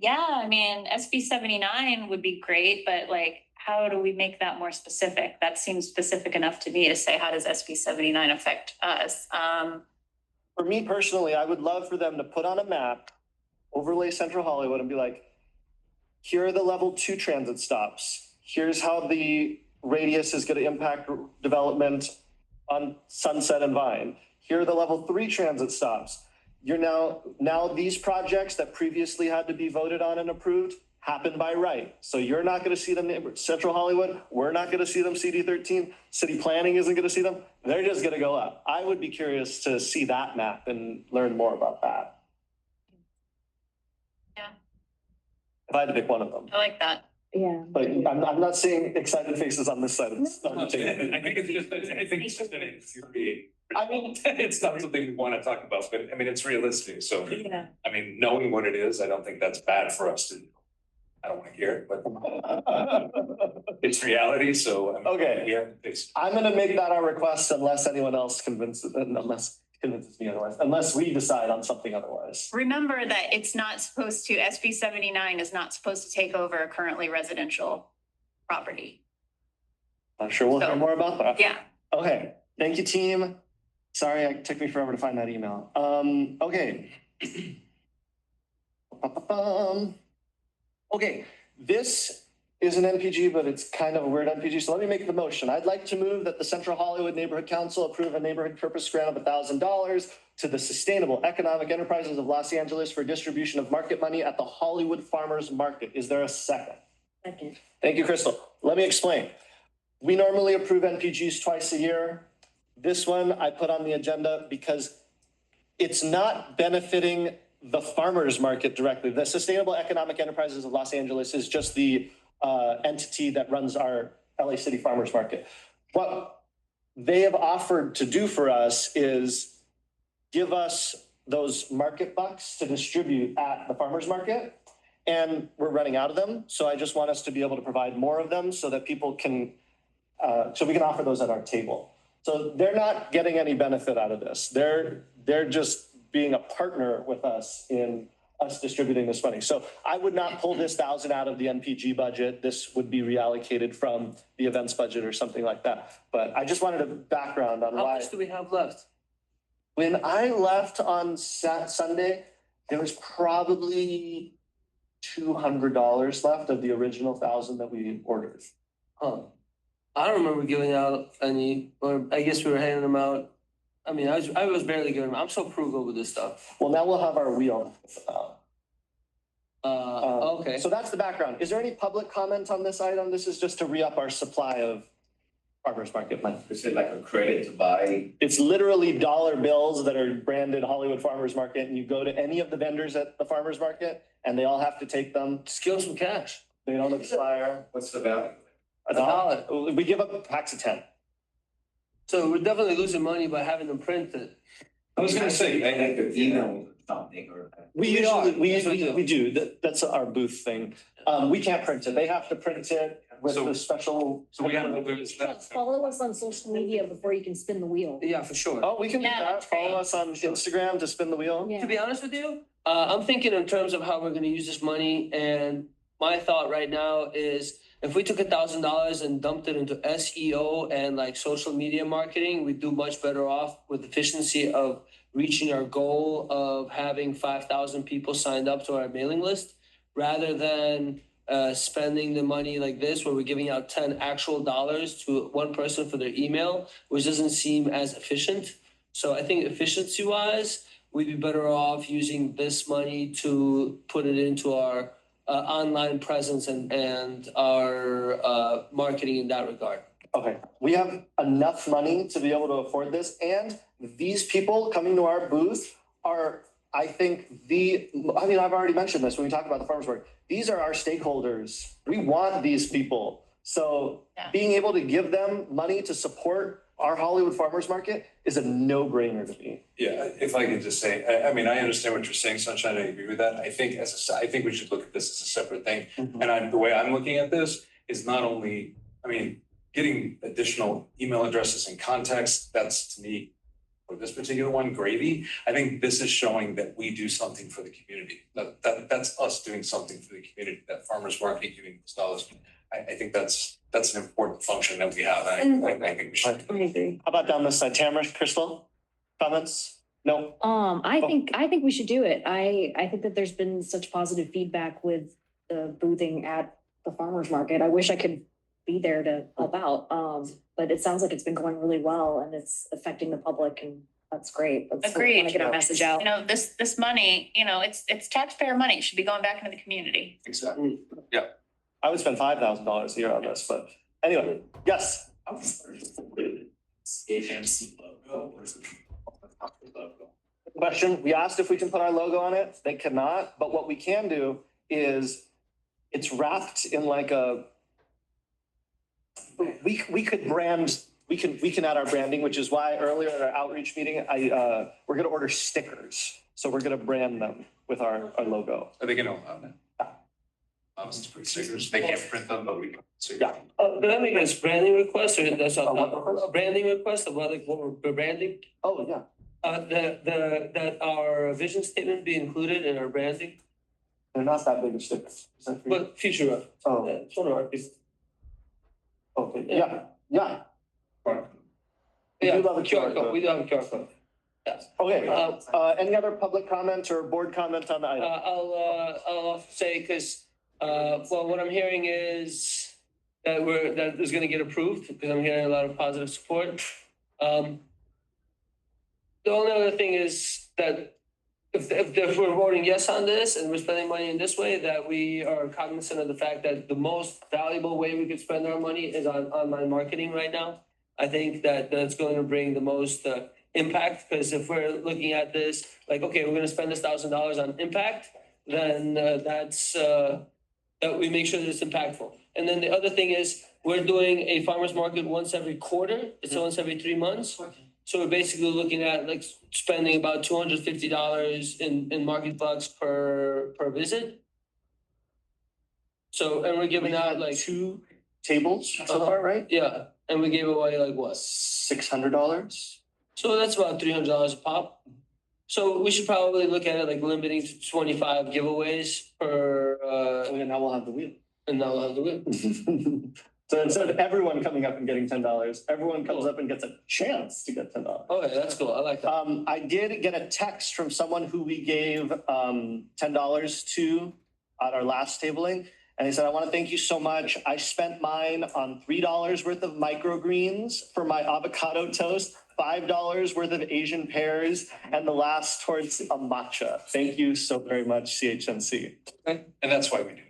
Yeah, I mean, SB 79 would be great, but like, how do we make that more specific? That seems specific enough to me to say, how does SB 79 affect us? For me personally, I would love for them to put on a map, overlay Central Hollywood and be like, here are the level 2 transit stops. Here's how the radius is going to impact development on Sunset and Vine. Here are the level 3 transit stops. Now these projects that previously had to be voted on and approved happen by right. So you're not going to see them in Central Hollywood. We're not going to see them CD13. City planning isn't going to see them. They're just going to go up. I would be curious to see that map and learn more about that. Yeah. If I had to pick one of them. I like that. Yeah. But I'm not seeing excited faces on this side of the table. I think it's just an infuriating. I mean, it's not something we want to talk about, but I mean, it's realistic. So, Yeah. I mean, knowing what it is, I don't think that's bad for us to. I don't want to hear it, but it's reality. So, I mean, Okay. Yeah, I'm going to make that our request unless anyone else convinces me otherwise, unless we decide on something otherwise. Remember that it's not supposed to, SB 79 is not supposed to take over a currently residential property. I'm sure we'll hear more about that. Yeah. Okay. Thank you, team. Sorry, it took me forever to find that email. Okay. Okay, this is an NPG, but it's kind of a weird NPG. So let me make the motion. I'd like to move that the Central Hollywood Neighborhood Council approve a neighborhood purpose grant of $1,000 to the Sustainable Economic Enterprises of Los Angeles for distribution of market money at the Hollywood Farmers Market. Is there a second? Second. Thank you, Crystal. Let me explain. We normally approve NPGs twice a year. This one I put on the agenda because it's not benefiting the farmers market directly. The Sustainable Economic Enterprises of Los Angeles is just the entity that runs our LA City Farmers Market. What they have offered to do for us is give us those market bucks to distribute at the farmer's market. And we're running out of them. So I just want us to be able to provide more of them so that people can, so we can offer those at our table. So they're not getting any benefit out of this. They're just being a partner with us in us distributing this money. So I would not pull this 1,000 out of the NPG budget. This would be reallocated from the events budget or something like that. But I just wanted a background on How why. much do we have left? When I left on Sunday, there was probably $200 left of the original 1,000 that we ordered. Huh. I don't remember giving out any, or I guess we were handing them out. I mean, I was barely giving them. I'm so frugal with this stuff. Well, now we'll have our wheel. Okay. So that's the background. Is there any public comment on this item? This is just to re-up our supply of farmers market money. Is it like a credit to buy? It's literally dollar bills that are branded Hollywood Farmers Market, and you go to any of the vendors at the farmers market and they all have to take them. Just give them some cash. They don't expire. What's the value? $1. We give up packs of 10. So we're definitely losing money by having them printed. I was gonna say, I could email something or. We do. That's our booth thing. We can't print it. They have to print it with So- the special. so we have to lose that. Follow us on social media before you can spin the wheel. Yeah, for sure. Oh, we can do Yeah, that. that's Follow great. us on Instagram to spin the wheel. Yeah. To be honest with you, I'm thinking in terms of how we're gonna use this money, and my thought right now is if we took $1,000 and dumped it into SEO and like social media marketing, we'd do much better off with efficiency of reaching our goal of having 5,000 people signed up to our mailing list, rather than spending the money like this, where we're giving out 10 actual dollars to one person for their email, which doesn't seem as efficient. So I think efficiency wise, we'd be better off using this money to put it into our online presence and our marketing in that regard. Okay, we have enough money to be able to afford this, and these people coming to our booth are, I think, I've already mentioned this when we talk about the farmers market. These are our stakeholders. We want these people. So Yeah. being able to give them money to support our Hollywood Farmers Market is a no-brainer to me. Yeah, if I could just say, I mean, I understand what you're saying, Sunshine, I agree with that. I think I think we should look at this as a separate thing. And the way I'm looking at this is not only, I mean, getting additional email addresses and contacts, that's to me, for this particular one, gravy. I think this is showing that we do something for the community. That's us doing something for the community, that farmers market giving us dollars. I think that's an important function that we have. I think we should. I agree. How about down this side? Tamara, Crystal, comments? No? I think we should do it. I think that there's been such positive feedback with the boothing at the farmer's market. I wish I could be there to help out. But it sounds like it's been going really well and it's affecting the public, and that's great. Let's Agreed. get our message out. You know, this money, you know, it's taxpayer money. It should be going back into the community. Exactly. I would spend $5,000 a year on this, but anyway, yes. Question, we asked if we can put our logo on it. They cannot, but what we can do is it's wrapped in like a, we could brand, we can add our branding, which is why earlier at our outreach meeting, we're gonna order stickers. So we're gonna brand them with our logo. Are they gonna allow that? Stickers, they can't print them, but we can. Yeah. Did I make a branding request, or that's a branding request about like what we're branding? Oh, yeah. That our vision statement be included in our branding, They're not that big of stickers. Is that for you? but future reference. Oh, It's one of our pieces. okay, yeah. Yeah, do love a QR QR code. We code. do have a QR code. Yes. Okay, any other public comment or board comment on the item? I'll say, because, well, what I'm hearing is that is gonna get approved, because I'm hearing a lot of positive support. The only other thing is that if we're voting yes on this and we're spending money in this way, that we are cognizant of the fact that the most valuable way we could spend our money is on online marketing right now. I think that that's going to bring the most impact, because if we're looking at this, like, okay, we're gonna spend this $1,000 on impact, then that's that we make sure that it's impactful. And then the other thing is, we're doing a farmer's market once every quarter, it's once every 3 months. So we're basically looking at like spending about $250 in market bucks per visit. So, and we're giving out like, two tables so far, right? yeah, and we gave away like what? $600. So that's about $300 a pop. So we should probably look at it like limiting to 25 giveaways per, And now we'll have the wheel. and now we'll have the win. So instead of everyone coming up and getting $10, everyone comes up and gets a chance to get $10. Okay, that's cool. I like that. I did get a text from someone who we gave $10 to at our last tabling. And he said, I want to thank you so much. I spent mine on $3 worth of microgreens for my avocado toast, $5 worth of Asian pears, and the last towards a matcha. Thank you so very much, CHNC. And that's why we do.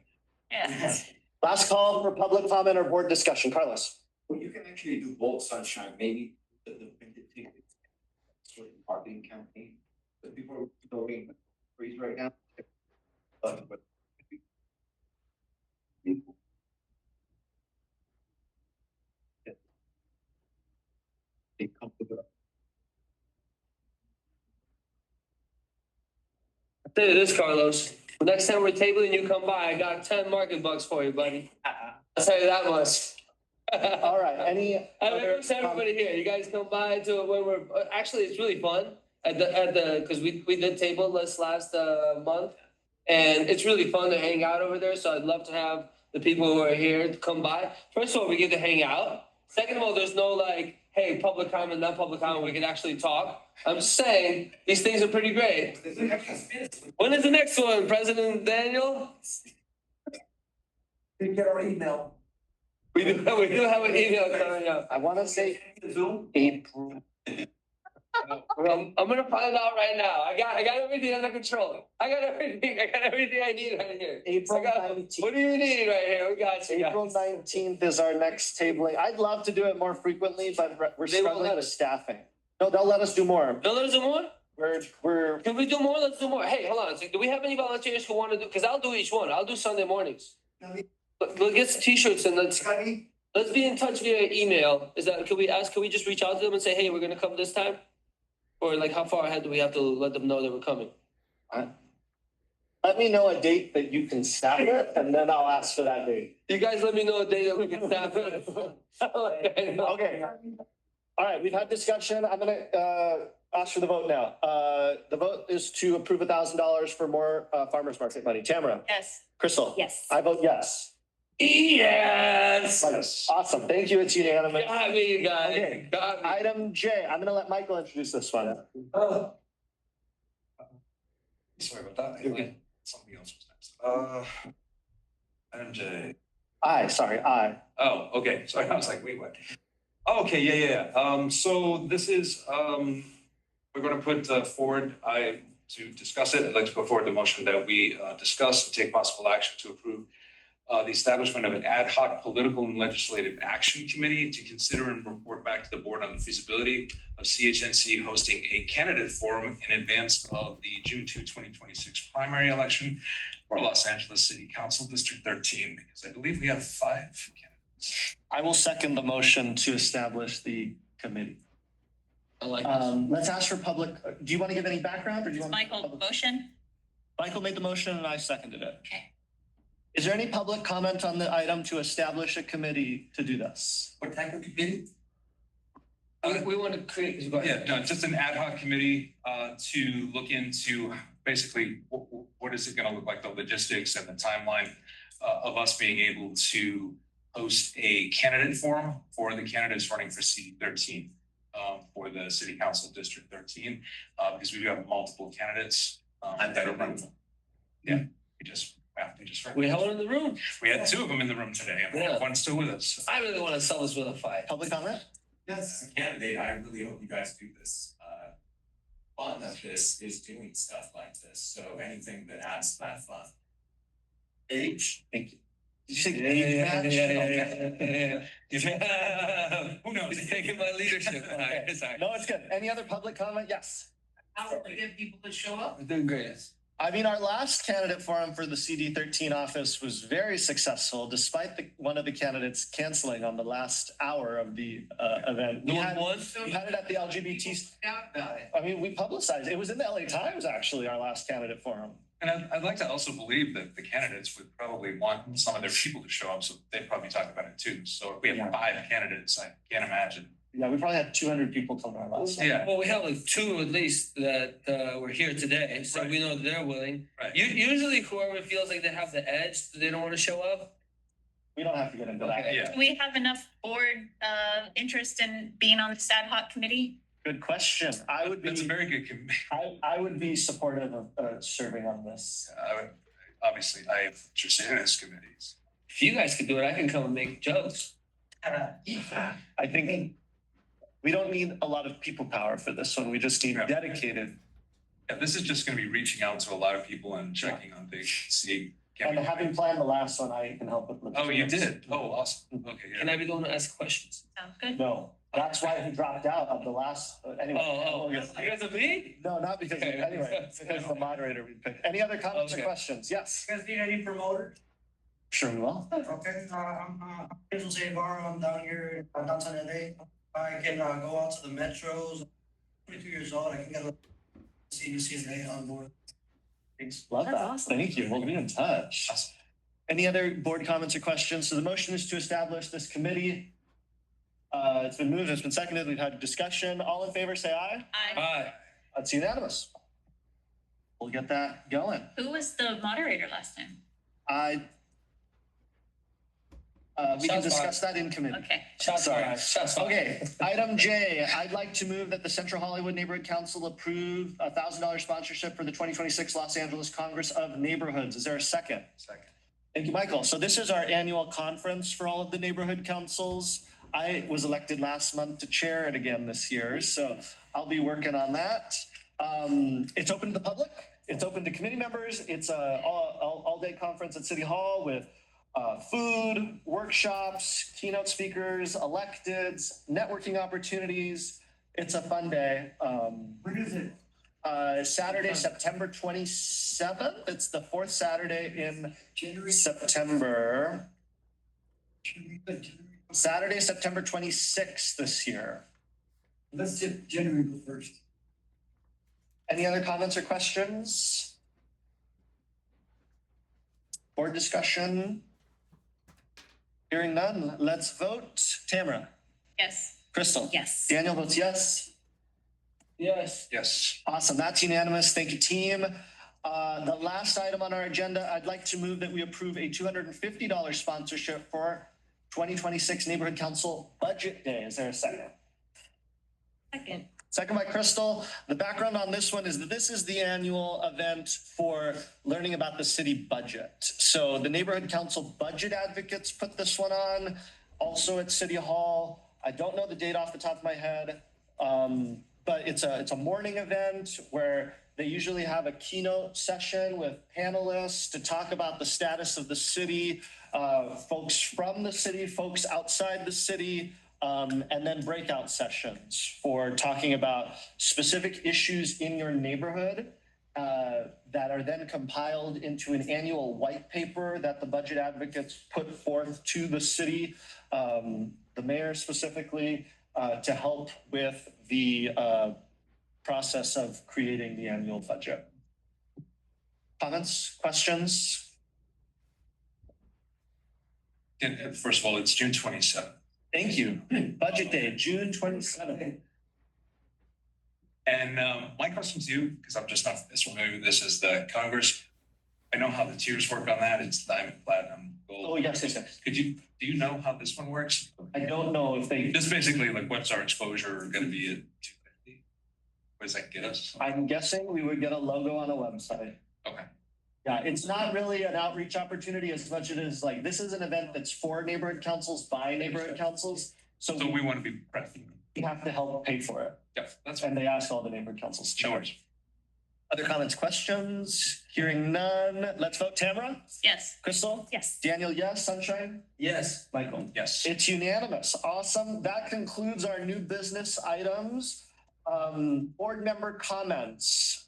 Yes. Last call for public comment or board discussion. Carlos. Well, you can actually do both, Sunshine, maybe the printed ticket. Sort of marketing campaign, but people are going freeze right now. But they come to the I'll tell you this, Carlos. Next time we're tabling, you come by. I got 10 market bucks for you, buddy. I'll tell you that much. All right, any I other remember everybody here. You guys come by to it when we're actually it's really fun at the because we did table this last month, and it's really fun to hang out over there. So I'd love to have the people who are here to come by. First of all, we get to hang out. Second of all, there's no like, hey, public comment, not public comment. We can actually talk. I'm just saying these things are pretty great. When is the next one, President Daniel? You get our email. We do have an email coming up. I want to say Zoom? April. I'm gonna find out right now. I got everything under control. I got everything I need right here. April 19th. What do you need right here? We got you. April 19th is our next tabling. I'd love to do it more frequently, but we're They won't struggling let with us. staffing. No, they'll let us do more. Don't let us do more? We're Can we do more? Let's do more. Hey, hold on. Do we have any volunteers who want to do? Because I'll do each one. I'll do Sunday mornings. Let's get some t-shirts and let's be in touch via email. Can we just reach out to them and say, hey, we're gonna come this time? Or like how far ahead do we have to let them know that we're coming? let me know a date that you can staff it, and then I'll ask for that date. You guys let me know a day that we can staff it. Okay. All right, we've had discussion. I'm gonna ask for the vote now. The vote is to approve $1,000 for more farmers market money. Tamara? Yes. Crystal? Yes. I vote yes. Yes. Awesome. Thank you. It's unanimous. Got me, you guys. Okay. Got me. Item J. I'm gonna let Michael introduce this one. Sorry about that. Anyway, something else was next. Item J. Aye. Oh, okay. Sorry, I was like, wait, what? Okay, yeah. So this is, we're gonna put forward, to discuss it, I'd like to put forward the motion that we discuss and take possible action to approve the establishment of an ad hoc political and legislative action committee to consider and report back to the board on the feasibility of CHNC hosting a candidate forum in advance of the June 2, 2026 primary election for Los Angeles City Council District 13, because I believe we have 5 candidates. I will second the motion to establish the committee. I like this. Let's ask for public, do you want to give any background or do you want? Michael, motion? Michael made the motion and I seconded it. Okay. Is there any public comment on the item to establish a committee to do this? What type of committee? We want to create. Yeah, no, just an ad hoc committee to look into basically what is it gonna look like, the logistics and the timeline of us being able to host a candidate forum for the candidates running for seat 13 for the City Council District 13, because we do have multiple candidates that are running. Yeah, We have one in the room. we had 2 of them in the room today, and we have one still with us. I really want to sell this with a fight. Public comment? Yes, as a candidate, I really hope you guys do this. Fun of this is doing stuff like this, so anything that adds to that fun. Age? Thank you. Did you say age match? Yeah. Who knows? Taking my leadership. Sorry. No, it's good. Any other public comment? Yes. How are we get people to show up? We're doing great. I mean, our last candidate forum for the CD13 office was very successful, despite one of the candidates canceling on the last hour of the event. We had it at the LGBT. I mean, we publicized, it was in the LA Times, actually, our last candidate forum. And I'd like to also believe that the candidates would probably want some of their people to show up, so they'd probably talk about it too. So if we have 5 candidates, I can't imagine. Yeah, we probably had 200 people come to our last. Yeah. Well, we have like 2 at least that were here today, so we know they're willing. Right. Usually whoever feels like they have the edge, they don't want to show up. We don't have to get into that. Okay. Yeah. Do we have enough board interest in being on this ad hoc committee? Good question. That's a very good committee. I would be supportive of serving on this. Obviously, I have interest in this committees. If you guys could do it, I can come and make jokes. I think we don't need a lot of people power for this one. We just need dedicated. Yeah, this is just gonna be reaching out to a lot of people and checking on things, see. And having planned the last one, I can help with. Oh, you did? Oh, awesome. Okay, yeah. Can I be the one to ask questions? Sounds good. No, that's why he dropped out of the last, anyway. Because of me? No, not because, Okay. anyway, it's because of the moderator we picked. Any other comments or Okay. questions? Yes, You guys need any promoters? sure we will. Okay, I'm Hazel Zavar, I'm down here, downtown LA. I can go out to the metros, 22 years old, I can get a CBCNA on board. Love That's that. awesome. Thank you. We'll be in touch. Any other board comments or questions? So the motion is to establish this committee. It's been moved, it's been seconded, we've had discussion. All in favor, say aye. Aye. That's unanimous. We'll get that going. Who was the moderator last time? We can Shots discuss that in committee. Okay. Shots Sorry. fired. Shots fired. Okay, item J, I'd like to move that the Central Hollywood Neighborhood Council approve $1,000 sponsorship for the 2026 Los Angeles Congress of Neighborhoods. Is there a second? Second. Thank you, Michael. So this is our annual conference for all of the neighborhood councils. I was elected last month to chair it again this year, so I'll be working on that. It's open to the public. It's open to committee members. It's a all-day conference at City Hall with food, workshops, keynote speakers, electeds, networking opportunities. It's a fun day. When is it? Saturday, September 27th. It's the 4th Saturday in January. September. Saturday, September 26th this year. Let's do January 1st. Any other comments or questions? Board discussion? Hearing none, let's vote. Tamara, Yes. Crystal. Yes. Daniel votes yes. Yes. Yes. Awesome, that's unanimous. Thank you, team. The last item on our agenda, I'd like to move that we approve a $250 sponsorship for 2026 Neighborhood Council Budget Day. Is there a second? Second. Second by Crystal. The background on this one is that this is the annual event for learning about the city budget. So the Neighborhood Council Budget Advocates put this one on, also at City Hall. I don't know the date off the top of my head, but it's a morning event where they usually have a keynote session with panelists to talk about the status of the city, folks from the city, folks outside the city, and then breakout sessions for talking about specific issues in your neighborhood that are then compiled into an annual white paper that the budget advocates put forth to the city, the mayor specifically, to help with the process of creating the annual budget. Comments, questions? And first of all, it's June 27th. Thank you. Budget Day, June 27th. And my question to you, because I'm just not as familiar with this, is the Congress. I know how the tiers work on that. It's diamond, platinum, gold. Oh, yes. Do you know how this one works? I don't know if they. Just basically like what's our exposure going to be at 250? What does that get us? I'm guessing we would get a logo on a website. Okay. Yeah, it's not really an outreach opportunity as much as it is like, this is an event that's for neighborhood councils by neighborhood councils. So we want to be prepping. We have to help pay for it. Yeah, that's And they ask all the neighborhood councils. No worries. Other comments, questions? Hearing none. Let's vote. Tamara? Yes. Crystal? Yes. Daniel, yes. Sunshine? Yes. Michael? Yes. It's unanimous. Awesome. That concludes our new business items. Board member comments.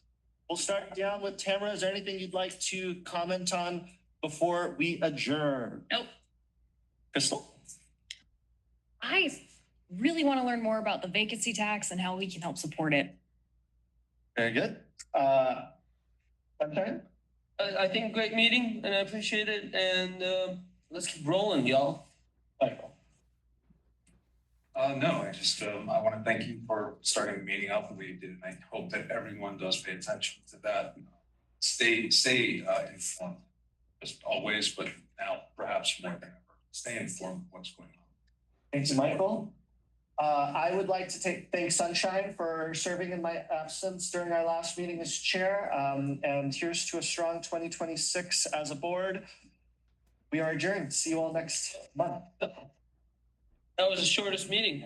We'll start down with Tamara. Is there anything you'd like to comment on before we adjourn? Nope. Crystal? I really want to learn more about the vacancy tax and how we can help support it. Very good. Sunshine? I think great meeting and I appreciate it and let's keep rolling, y'all. Michael? No, I just, I want to thank you for starting the meeting up the way you did. And I hope that everyone does pay attention to that. Stay informed, just always, but now perhaps more than ever. Stay informed of what's going on. Thanks, Michael. I would like to thank Sunshine for serving in my absence during our last meeting as chair. And here's to a strong 2026 as a board. We are adjourned. See you all next month. That was the shortest meeting.